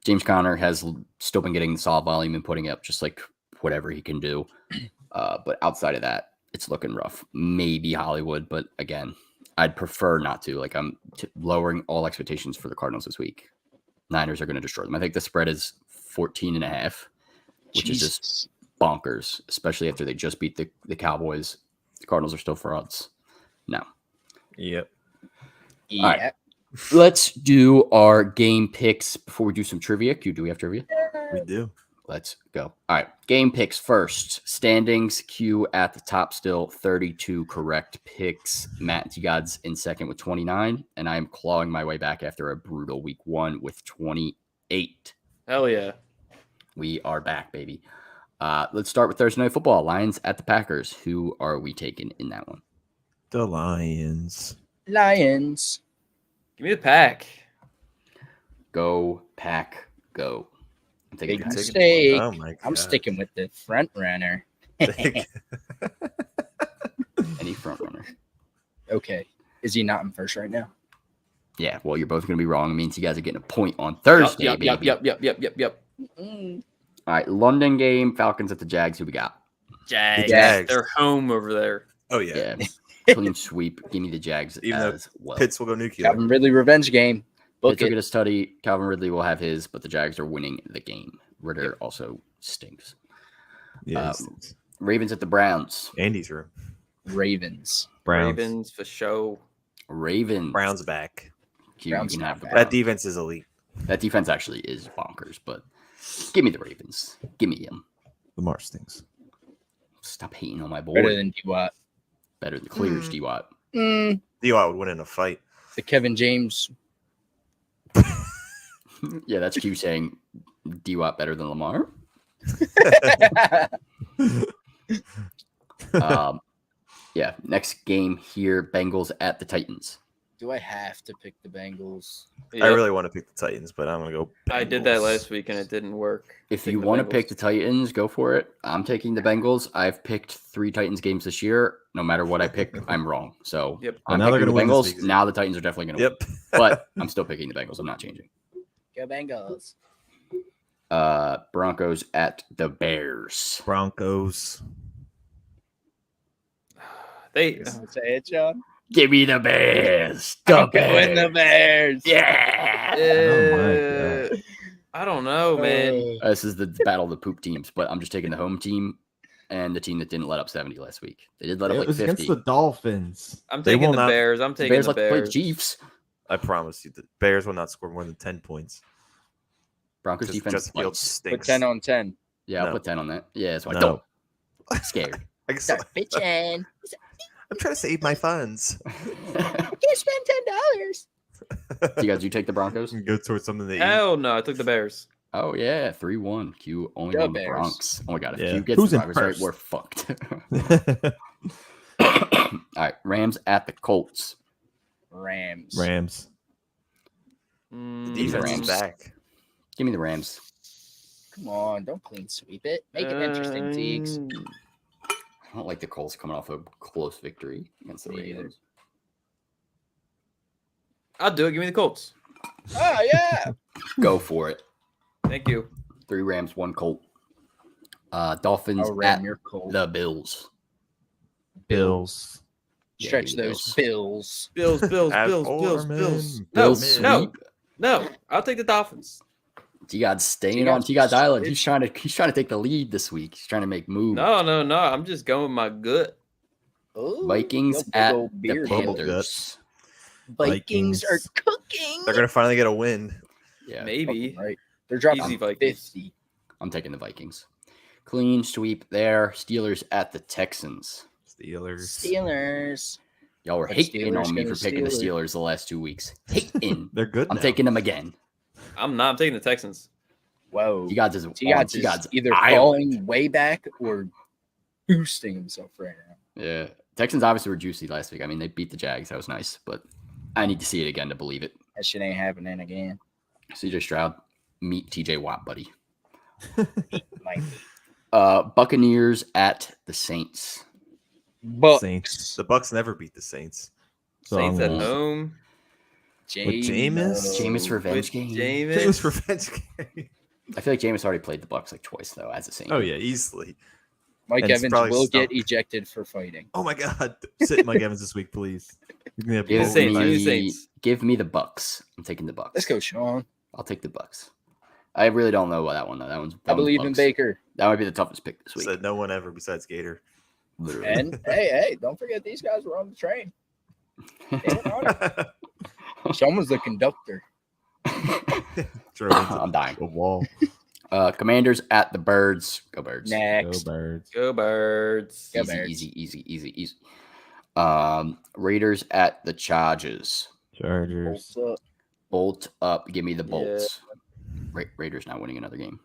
James Conner has still been getting the solid volume and putting up just like whatever he can do. But outside of that, it's looking rough. Maybe Hollywood, but again, I'd prefer not to. Like, I'm lowering all expectations for the Cardinals this week. Niners are going to destroy them. I think the spread is 14.5, which is just bonkers, especially after they just beat the Cowboys. The Cardinals are still frauds. No. Yep. Yeah. All right. Let's do our game picks before we do some trivia. Q, do we have trivia? We do. Let's go. All right. Game picks first. Standings, Q at the top still, 32 correct picks. Matt and T-Gods in second with 29. And I am clawing my way back after a brutal week 1 with 28. hell yeah. We are back, baby. Let's start with Thursday Night Football. Lions at the Packers. Who are we taking in that one? The Lions. Lions. Give me the pack. Go, Pack, go. I'm taking Big Pack. mistake. Oh my god. I'm sticking with the front runner. Any front runner. Okay. Is he not in first right now? Yeah, well, you're both going to be wrong. It means you guys are getting a point on Thursday, Yep. baby. Yep. Mm. All right, London game, Falcons at the Jags. Who we got? Jags. Jags. They're home over there. Oh yeah. Yeah, clean sweep. Give me the Jags Even though as well. Pitts will go nuclear. Calvin Ridley revenge game. Book Pitts will it. get a study. Calvin Ridley will have his, but the Jags are winning the game. Ritter also stinks. Yes. Ravens at the Browns. Andy's room. Ravens. Browns. Ravens for show. Ravens. Browns back. You Browns can not have the bad. Browns. That defense is elite. That defense actually is bonkers, but give me the Ravens. Give me them. Lamar stinks. Stop hating on my boy. Better than D-Watt. Better than clears D-Watt. D.Y. would win in a fight. The Kevin James. Yeah, that's Q saying D-Watt better than Lamar. Yeah, next game here, Bengals at the Titans. Do I have to pick the Bengals? I really want to pick the Titans, but I'm going to go I did that Bengals. last week and it didn't work. If Pick you the want to Bengals. pick the Titans, go for it. I'm taking the Bengals. I've picked 3 Titans games this year. No matter what I pick, I'm wrong. So Yep. I'm Well, now they're picking the gonna win this Bengals. week. Now the Titans are definitely going to Yep. win. But I'm still picking the Bengals. I'm not changing. Go Bengals. Broncos at the Bears. Broncos. They Say it, John. Give me the Bears. The I'm going the Bears. Yeah. Oh my God. I don't know, man. This is the battle of the poop teams, but I'm just taking the home team and the team that didn't let up 70 last week. They did let up It like was 50. against the Dolphins. I'm They taking will the not- Bears. I'm The taking Bears the like to play the Bears. Chiefs. I promise you, the Bears will not score more than 10 points. Broncos Because defense Justin Fields bites. stinks. Put 10 on 10. Yeah, I'll No. put 10 on that. Yeah, so I No. don't. I'm scared. I guess Start bitching. I'm trying to save my funds. Can't spend $10. Do you guys, you take the Broncos? Go towards something that you Hell no, I took the Bears. Oh, yeah, 3-1. Q only Go on the Bears. Bronx. Oh, my God. If Yeah. Q gets Who's the in Broncos right, first? we're fucked. All right, Rams at the Colts. Rams. Rams. Mm, defense Rams. is back. Give me the Rams. Come on, don't clean sweep it. Make it interesting, Teagues. I don't like the Colts coming off a close victory against the Me either. Ravens. I'll do it. Give me the Colts. Oh, yeah. Go for it. Thank you. 3 Rams, 1 Colt. Dolphins I'll ram at your cold. the Bills. Bills. Yeah, Stretch give me the those bills. Bills, Bills, At Bills, Bills, Foreman. Bills. No, Bills no, sweep. no. I'll take the Dolphins. T-God's staying T-God's on T-God's island. it's- He's trying to take the lead this week. He's trying to make moves. No, no, no. I'm just going with my gut. Ooh, Vikings your big at old the beard. Bubble Panthers. Vikings are Vikings. cooking. They're going to finally get a win. Yeah, Maybe. Right. They're dropping Easy Vikings. 50. I'm taking the Vikings. Clean sweep there. Steelers at the Texans. Steelers. Steelers. Y'all were But hating Steelers on me gonna for picking the steal Steelers the last 2 weeks. Hating. They're good I'm now. taking them again. I'm not. I'm taking the Texans. Whoa. T-God's is T-God's is T-God's either island. falling way back or boosting himself right now. Yeah. Texans obviously were juicy last week. I mean, they beat the Jags. That was nice, but I need to see it again to believe it. That shit ain't happening again. CJ Stroud, meet TJ Watt, buddy. Might be. Buccaneers at the Saints. Bucks. Saints. The Bucks never beat the Saints. So Saints I'm at going- home. Jameis? Jameis revenge With game. It was Jameis. revenge game. I feel like Jameis already played the Bucks like twice though as a Saint. Oh, yeah, easily. Mike And it's Evans probably will get stunk. ejected for fighting. Oh, my God. Sit Mike Evans this week, please. You're gonna have Give both Saints, nights. give me Saints. give me the Bucks. I'm taking the Bucks. Let's go, Sean. I'll take the Bucks. I really don't know about that one though. That one's. I believe in Bucks. Baker. That might be the toughest pick this week. Said no one ever besides Gator. Literally. And hey, don't forget these guys were on the train. They were on it. Sean was the conductor. Drove into I'm dying. The wall. Commanders at the Birds. Go Birds. Go Next. Birds. Go Birds. Go Easy, Bears. easy. Raiders at the Chargers. Chargers. Bolts up. Bolt up. Give me the Yeah. bolts. Raiders not winning another game.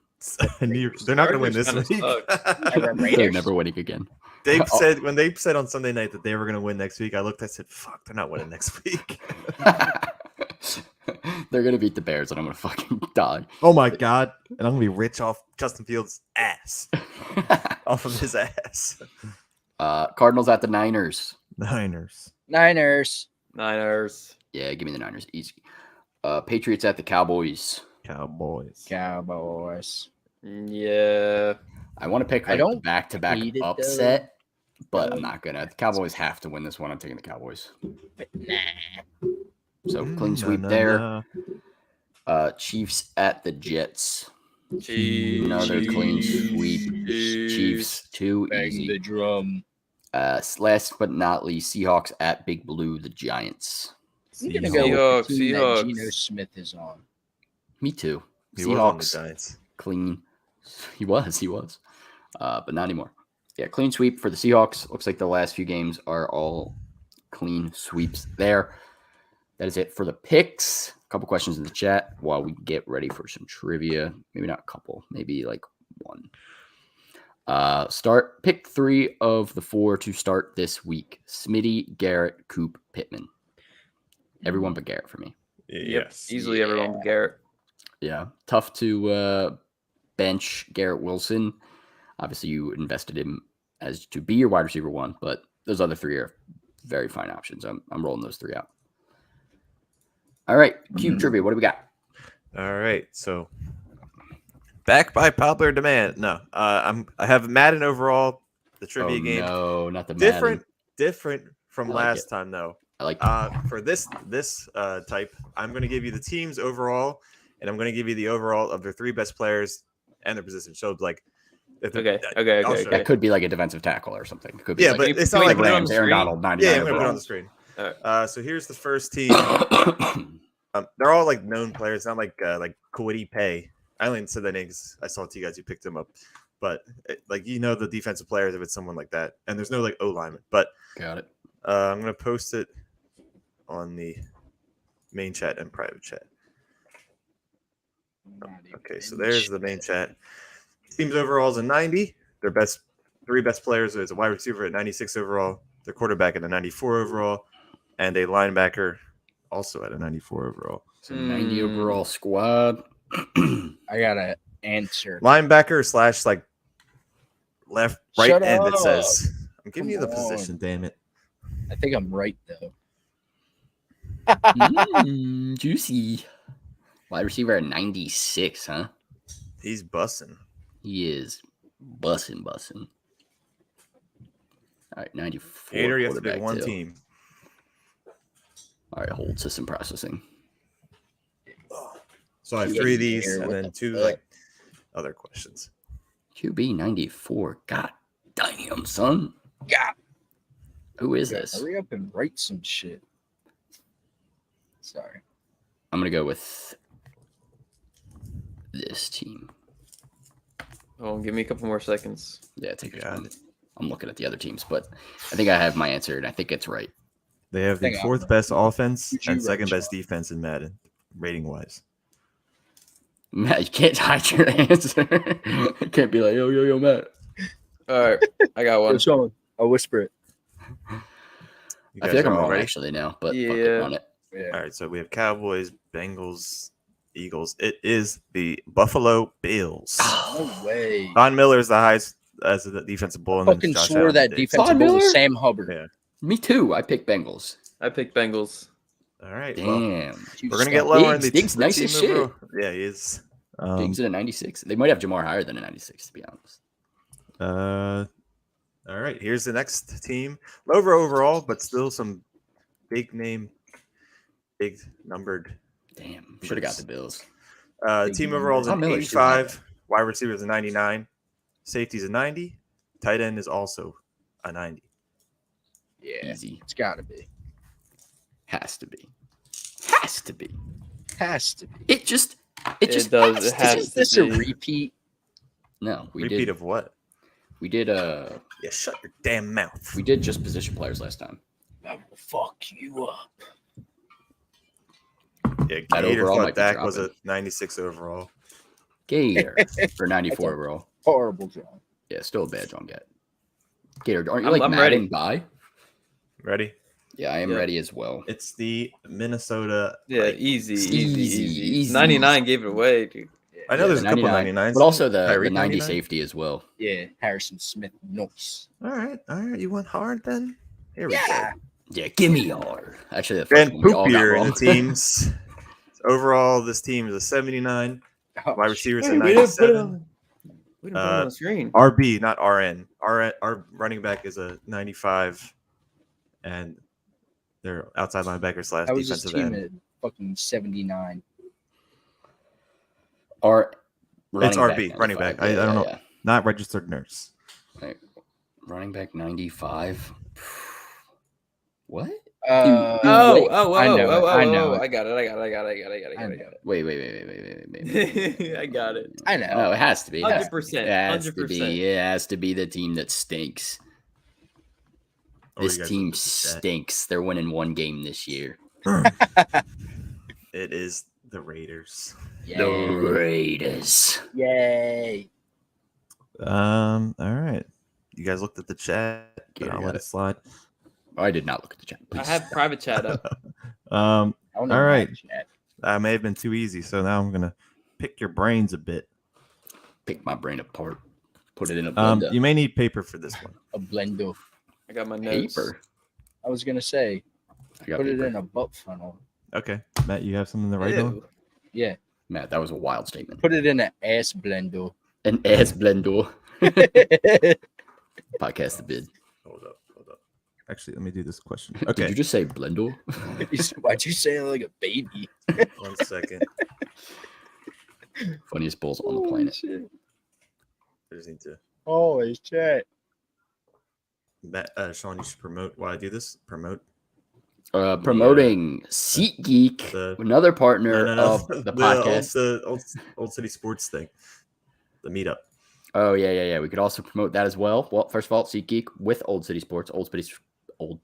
They're not going to win this Chargers week. kinda Never They're Raiders. never winning again. They Oh. said when they said on Sunday night that they were going to win next week. I looked. I said, "Fuck, they're not winning next week." They're gonna beat the Bears, and I'm gonna fucking die. Oh my God. And I'm going to be rich off Justin Fields' ass, off of his ass. Cardinals at the Niners. Niners. Niners. Niners. Yeah, give me the Niners. Easy. Patriots at the Cowboys. Cowboys. Cowboys. Yeah. I want to pick I like don't back-to-back hate it, though. upset, but I'm not gonna. The Cowboys have to win this one. I'm taking the Cowboys. But nah. So clean sweep No, there. no. Chiefs at the Jets. Chiefs. Another clean sweep. Chiefs too Bang easy. the drum. Last but not least, Seahawks at Big Blue, the Giants. I'm gonna go with the team that Seahawks. Geno Smith is on. Me too. He was on the Seahawks Giants. clean. He was. But not anymore. Yeah, clean sweep for the Seahawks. Looks like the last few games are all clean sweeps there. That is it for the picks. A couple questions in the chat while we get ready for some trivia. Maybe not a couple, maybe like one. Pick 3 of the 4 to start this week. Smitty, Garrett, Coop, Pittman. Everyone but Garrett for me. Yep, easily everyone but Garrett. Yeah, tough to bench Garrett Wilson. Obviously, you invested him as to be your wide receiver 1, but those other 3 are very fine options. I'm rolling those 3 out. All right, Cube trivia. What do we got? All right, so back by popular demand. No, I have Madden overall. The trivia game. No, not the Madden. Different from I like last it. time though. I like For this type, I'm going to give you the teams overall, and I'm going to give you the overall of their 3 best players and their position. So like, Okay. that could be like a defensive tackle or something. It could be Yeah, like but it's not like Rams, Aaron Donald, 99 Yeah, I'm going to put it on the screen. So here's the first team. They're all like known players, not like Kwity Paye. I only said that name because I saw it to you guys. You picked him up, but the defensive players if it's someone like that, and there's no like O lineman. But got it. I'm gonna post it on the main chat and private chat. Okay, so there's the main chat. Teams overall is a 90. Their 3 best players is a wide receiver at 96 overall, their quarterback at a 94 overall, and a linebacker also at a 94 overall. So 90 overall squad. I got an answer. Linebacker / like left, right Shut end. up. It says. I'm giving you the Come on. position. Damn it. I think I'm right though. Juicy. Wide receiver at 96, huh? He's bussing. He is bussing. All right, 94. Hater, you have to pick quarterback one too. team. All right, hold system processing. So I have Yeah, 3 of these here, and what then the 2 fuck? like other questions. QB 94. God damn, son. God, Who is this? hurry up and write some shit. Sorry. I'm going to go with this team. Oh, give me a couple more seconds. Yeah, take your Got time. it. I'm looking at the other teams, but I think I have my answer, and I think it's right. They have the Hang on. 4th best offense Who'd you and 2nd write, best Sean? defense in Madden, rating wise. Matt, you can't hide your answer. You can't be like, yo, Matt. All right, I got one. Sean, I'll whisper it. You I guys feel like are I'm all wrong ready? actually now, but fuck Yeah. it, run it. Yeah. All right, so we have Cowboys, Bengals, Eagles. It is the Buffalo Bills. No way. Von Miller is the highest as the defensive bull. and then Fucking Josh swore Allen that did. defensive Von bull Miller? was Sam Hubbard. Yeah. Me too. I picked Bengals. I picked Bengals. All right. Well, Damn. we're gonna get lower in the Diggs, the nice team as shit. overall. Yeah, he is. Diggs at a 96. They might have Jamar higher than a 96, to be honest. All right. Here's the next team. Lower overall, but still some big name, big numbered. Damn. Should have got the Bills. Team overall is Von an Miller's too high, 85. Wide receiver is a 99. Safety is a 90. Tight end is also a 90. Yeah, Easy. it's got to be. Has to be. Has to be. It just does. has It to has be. Is this a be. repeat? No, we Repeat did. of what? We did. Yeah, shut your damn mouth. We did just position players last time. I will fuck you up. Yeah, That Gator overall thought might be Dak was a dropping. 96 overall. Gator for 94 overall. Horrible job. Yeah, still a bad John get. Gator, aren't you I'm like ready. Madden by? Ready? Yeah, I am Yeah. ready as well. It's the Minnesota. Yeah, Vikings. easy. 99 gave it away, dude. I know there's a couple 99, 99s. but also the Tyreek 90 99? safety as well. Yeah, Harrison Smith. Nice. All right. You went hard then? Here we Yeah. Yeah, give me hard. Actually, the go. first And one we all got poopier in wrong. the teams. Overall, this team is a 79. Oh, Wide receivers Hey, a we didn't put it 97. on- We didn't put it on the screen. RB, not RN. Our running back is a 95. And their outside linebacker / How was this defensive team end. at fucking 79? Our It's running RB, back, running 95. back. I don't know. Not registered nurse. Right. Running back 95. What? Oh, wait. I know it. I got it. Wait. I got it. I know. No, it has to be. It has to be. 100%, It has to be. 100%. It has to be the team that stinks. Oh, you This guys team looked at the chat. stinks. They're winning one game this year. It is the Raiders. The Raiders. Yay. All right. You guys looked at the chat. Yeah, I I'll got let it. it slide. I did not look at the chat. I Please. have private chat up. All All right. That may have been too easy, so now I'm gonna pick your brains a bit. Pick my brain apart. Put it in a blender. You may need paper for this one. A blender. I got my notes. Paper. I was gonna say, I got put paper. it in a butt funnel. Okay, Matt, you have something to write on? Ew. Yeah. Matt, that was a wild statement. Put it in an ass blender. An ass blender. Podcast the bid. Hold up. Actually, let me do this question. Did Okay, you just say blender? Why'd you say it like a baby? 1 second. Funniest bulls on the planet. Shit. I just need to. Always chat. Matt, Sean, you should promote while I do this. Promote. Promoting SeatGeek, The- another partner No. of the podcast. The old City Sports thing. The meetup. Oh, yeah. We could also promote that as well. Well, first of all, SeatGeek with Old City Sports. Old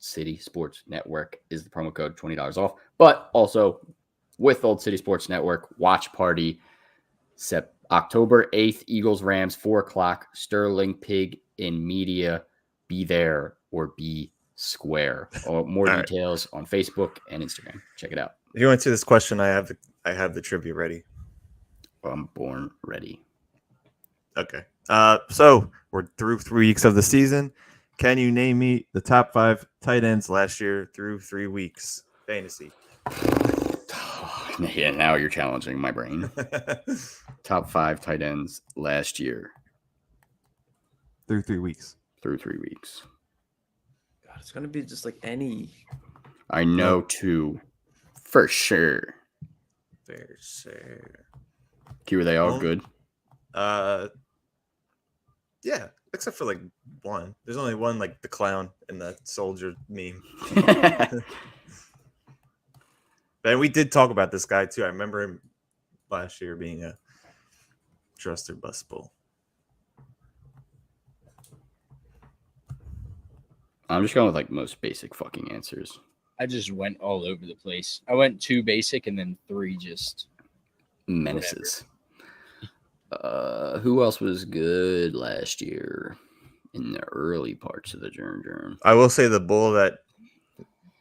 City Sports Network is the promo code, $20 off. But also with Old City Sports Network, watch party, October 8th, Eagles, Rams, 4 o'clock, Sterling, Pig, in Media. Be there or be square. Or more All right. details on Facebook and Instagram. Check it out. If you answer this question, I have the trivia ready. I'm born ready. Okay. So we're through 3 weeks of the season. Can you name me the top 5 tight ends last year through 3 weeks? Fantasy. Yeah, now you're challenging my brain. Top 5 tight ends last year through 3 weeks. through 3 weeks. God, it's gonna be just like any. I know 2 for sure. For sure. Q, are they all Well, good? Yeah, except for like one. There's only one, like the clown and the soldier meme. And we did talk about this guy too. I remember him last year being a trust or bust bull. I'm just going with like most basic fucking answers. I just went all over the place. I went 2 basic and then 3 just. Menaces. Who else was good last year in the early parts of the germ? I will say the bull that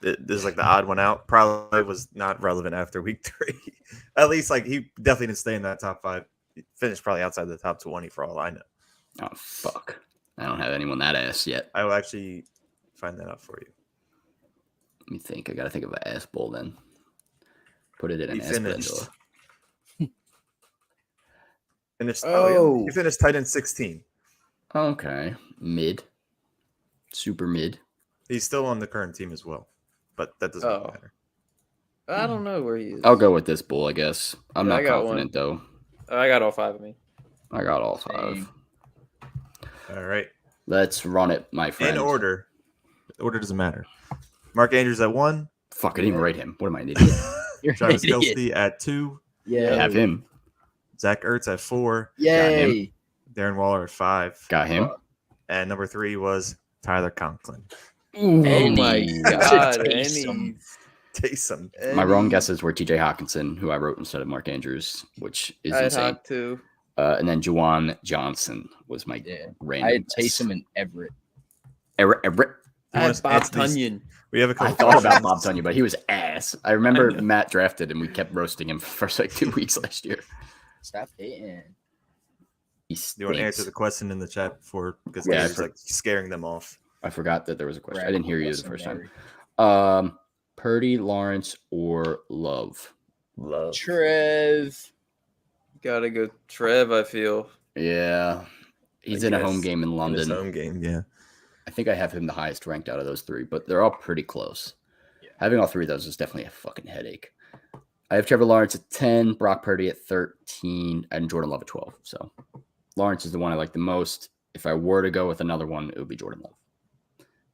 is like the odd one out probably was not relevant after week 3. At least like he definitely didn't stay in that top 5. He finished probably outside the top 20 for all I know. Oh, fuck. I don't have anyone that ass yet. I will actually find that out for you. Let me think. I got to think of an ass bowl then. Put it in He an ass finished. blender. He finished tight end 16. Okay. Mid. Super mid. He's still on the current team as well, but that doesn't Oh. matter. I don't know where he is. I'll go with this bull, I guess. I'm Yeah, not I got confident, though. I got all 5 of me. I got all 5. Same. All right. Let's run it, my friend. In order. The order doesn't matter. Mark Andrews at 1. Fuck, I didn't even rate him. What am I, an idiot? You're an Travis idiot. Kelce at 2. I Yeah. have him. Zach Ertz at 4. Yay. Darren Waller at 5. Got him. And number 3 was Tyler Conklin. Ooh, Oh my God. god, Taysom. Taysom. My wrong guesses were TJ Hawkinson, who I wrote instead of Mark Andrews, which is I had insane. Hawk too. And then Juwan Johnson was my Yeah. random. I had guess. Taysom and Everett. Everett. You I want had us to Bob answer these? Tunyon. We have a I couple thought about questions. Bob Tunyon, but he was ass. I remember I know. Matt drafted and we kept roasting him for the first like 2 weeks last year. Stop hating. He Do you want to answer stinks. the question in the chat before? Because Yeah, he's like scaring them off. I forgot that there was a question. I didn't hear you the first time. Secondary. Purdy, Lawrence, or Love? Love. Trev. Gotta go Trev, I feel. Yeah. He's in a home game in In his London. home game, yeah. I think I have him the highest ranked out of those 3, but they're all pretty close. Yeah. Having all 3 of those is definitely a fucking headache. I have Trevor Lawrence at 10, Brock Purdy at 13, and Jordan Love at 12. So Lawrence is the one I like the most. If I were to go with another one, it would be Jordan Love.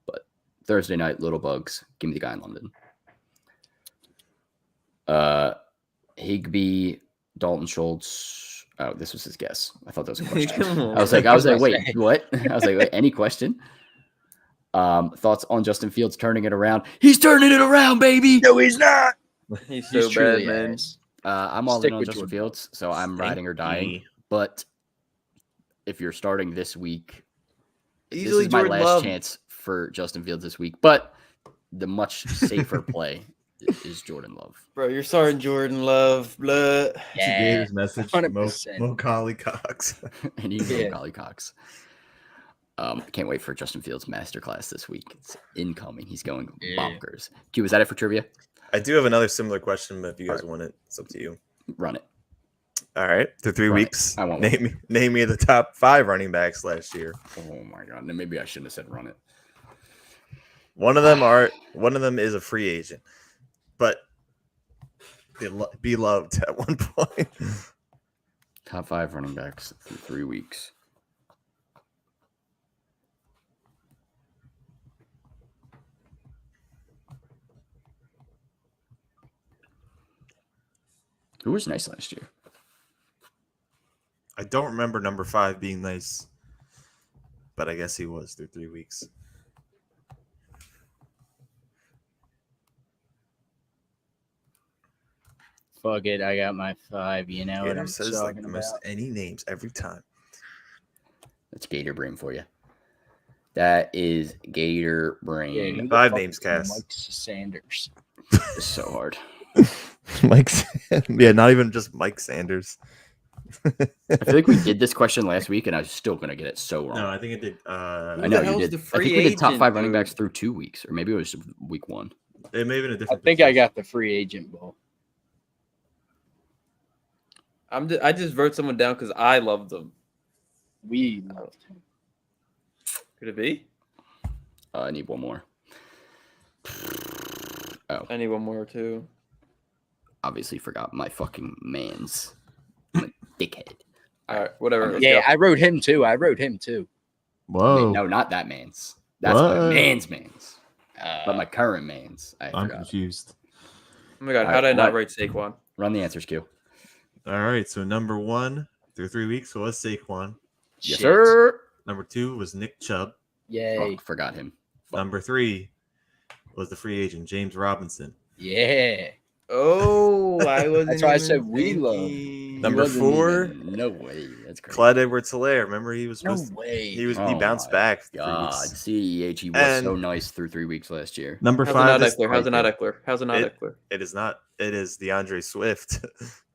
But Thursday night, Little Bugs, give me the guy in London. Higbee, Dalton Schultz. Oh, this was his guess. I thought that was a question. I was like, wait, what? I was like, wait, any question? Thoughts on Justin Fields turning it around? He's turning it around, baby. No, he's not. He's so bad, man. I'm all Stick in on with Justin Jordan. Fields, so I'm riding or dying. Stinky. But if you're starting this week, Easily this is my Jordan last Love. chance for Justin Fields this week. But the much safer play is Jordan Love. Bro, you're starting Jordan Love. Blah. Yeah, His message. 100%. Mo Collie Cox. And you know Yeah. Golly Cox. Can't wait for Justin Fields masterclass this week. It's incoming. He's going Yeah. bonkers. Q, is that it for trivia? I do have another similar question, but if you guys want it, it's up to you. Run it. All right, through 3 Right. weeks, I want name me the top 5 running backs last year. Oh my god. Then maybe I shouldn't have said run it. One of them is a free agent, but be loved at one point. Top 5 running backs through 3 weeks. Who was nice last year? I don't remember number 5 being nice, but I guess he was through 3 weeks. Fuck it. I got my 5. You know what Gator I'm says like talking the about. most any names every time. That's Gator Brain for you. That is Gator Brain. Yeah, who the 5 fuck names, is Cass. Mike Sanders. It's so hard. Mike, yeah, not even just Mike Sanders. I feel like we did this question last week, and I was still going to get it so wrong. No, I think it did. I Who know the you hell's did. the I think free we did top agent, 5 running dude? backs through 2 weeks, or maybe it was week 1. It may have been a I different. think I position. got the free agent ball. I just wrote someone down because I love them. We loved him. Could it be? I need one more. Oh, I need one more too. obviously forgot my fucking man's. I'm a dickhead. All right, whatever. let's Yeah, go. I wrote him too. Wait, no, not that man's. That's my What? man's. But Uh, my current man's. I I'm forgot. confused. Oh my god, All how did I right, not what? write Saquon? Run the answers, Q. All right, so number 1 through 3 weeks was Saquon. Yes, shit. sir. Number 2 was Nick Chubb. Yay. Oh, forgot him. Fuck. Number 3 was the free agent James Robinson. Yeah. Oh, I wasn't. That's why I even said we love. thinking. He Number wasn't 4, even- No way. That's crazy. Clyde Edwards-Helaire. Remember he was No supposed way. he Oh bounced my back for 3 God, weeks. CEH, he was so And- nice through 3 weeks last year. Number How's it 5 not is Eckler? How's it not right Eckler? How's it not It- Eckler? it is not. It is DeAndre Swift.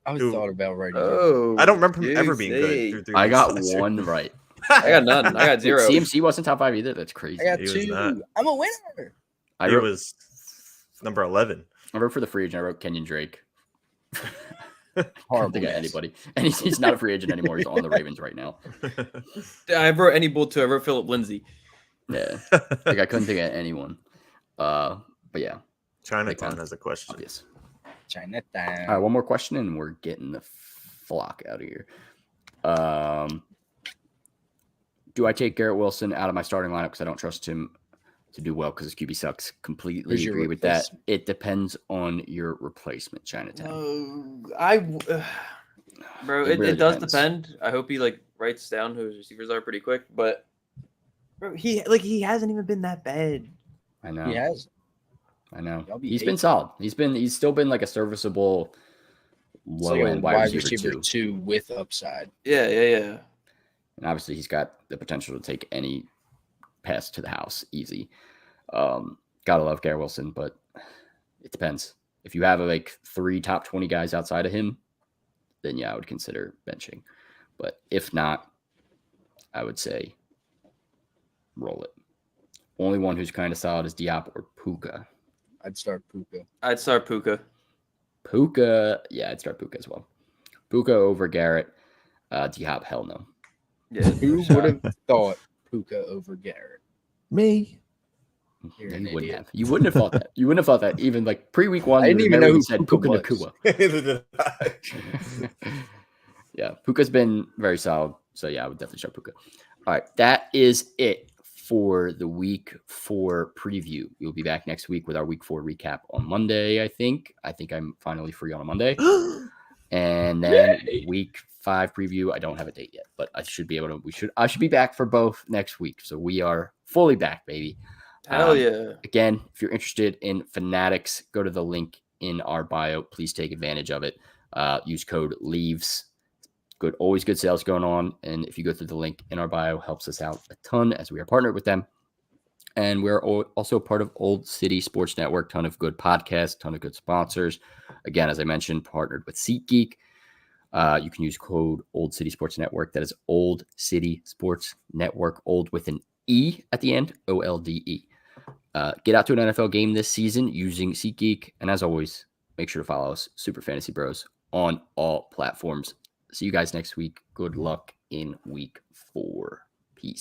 I Who- thought about writing it. Oh, I don't remember him ever being juicy. good through 3 I weeks got last year. one right. I got none. I got Wait, zero. CMC wasn't top 5 either. That's crazy. I got He was 2. not. I'm a winner. I He wrote, was number 11. I wrote for the free agent. I wrote Kenyon Drake. Can't Horrible. think of guess. anybody. And he's not a free agent anymore. He's on the Ravens right now. I wrote any bull too. I wrote Philip Lindsay. Yeah. Like I couldn't think of anyone. But yeah, Chinatown has a question. obvious. Chinatown. All right, one more question and we're getting the flock out of here. Do I take Garrett Wilson out of my starting lineup because I don't trust him to do well because his QB sucks? Completely Who's your agree with that. replacement? It depends on your replacement, Chinatown. Bro, It it, really it does depends. depend. I hope he writes down who his receivers are pretty quick. But bro, he hasn't even been that bad. I know. He has. I know. Y'all be He's hating. been solid. He's still been like a serviceable It's low like a end wide receiver too. 2 with upside. Yeah. And obviously he's got the potential to take any pass to the house easy. Gotta love Garrett Wilson, but it depends. If you have like 3 top 20 guys outside of him, then yeah, I would consider benching. But if not, I would say roll it. Only one who's kind of solid is Diop or Puka. I'd start Puka. I'd start Puka. Puka, yeah, I'd start Puka as well. Puka over Garrett. Diop, hell no. Yeah. Who would have thought Puka over Garrett? Me. You're Yeah, an you wouldn't idiot. have. You wouldn't have thought that. You wouldn't have thought that. Even like pre-week 1, I didn't you even remember know we who said Puka Puka was. Nakua. Neither did I. Yeah, Puka's been very solid. So yeah, I would definitely start Puka. All right, that is it for the week 4 preview. We'll be back next week with our week 4 recap on Monday, I think. I think I'm finally free on a Monday. And then week 5 preview, I don't have a date yet, but I should be able to I should be back for both next week. So we are fully back, baby. Hell yeah. Again, if you're interested in Fanatics, go to the link in our bio. Please take advantage of it. Use code LEAVES. Always good sales going on. And if you go through the link in our bio, helps us out a ton as we are partnered with them. And we're also part of Old City Sports Network. Ton of good podcasts, ton of good sponsors. Again, as I mentioned, partnered with SeatGeek. You can use code Old City Sports Network. That is Old City Sports Network. Old with an E at the end. OLDE. Get out to an NFL game this season using SeatGeek. And as always, make sure to follow us, Super Fantasy Bros, on all platforms. See you guys next week. Good luck in week 4. Peace.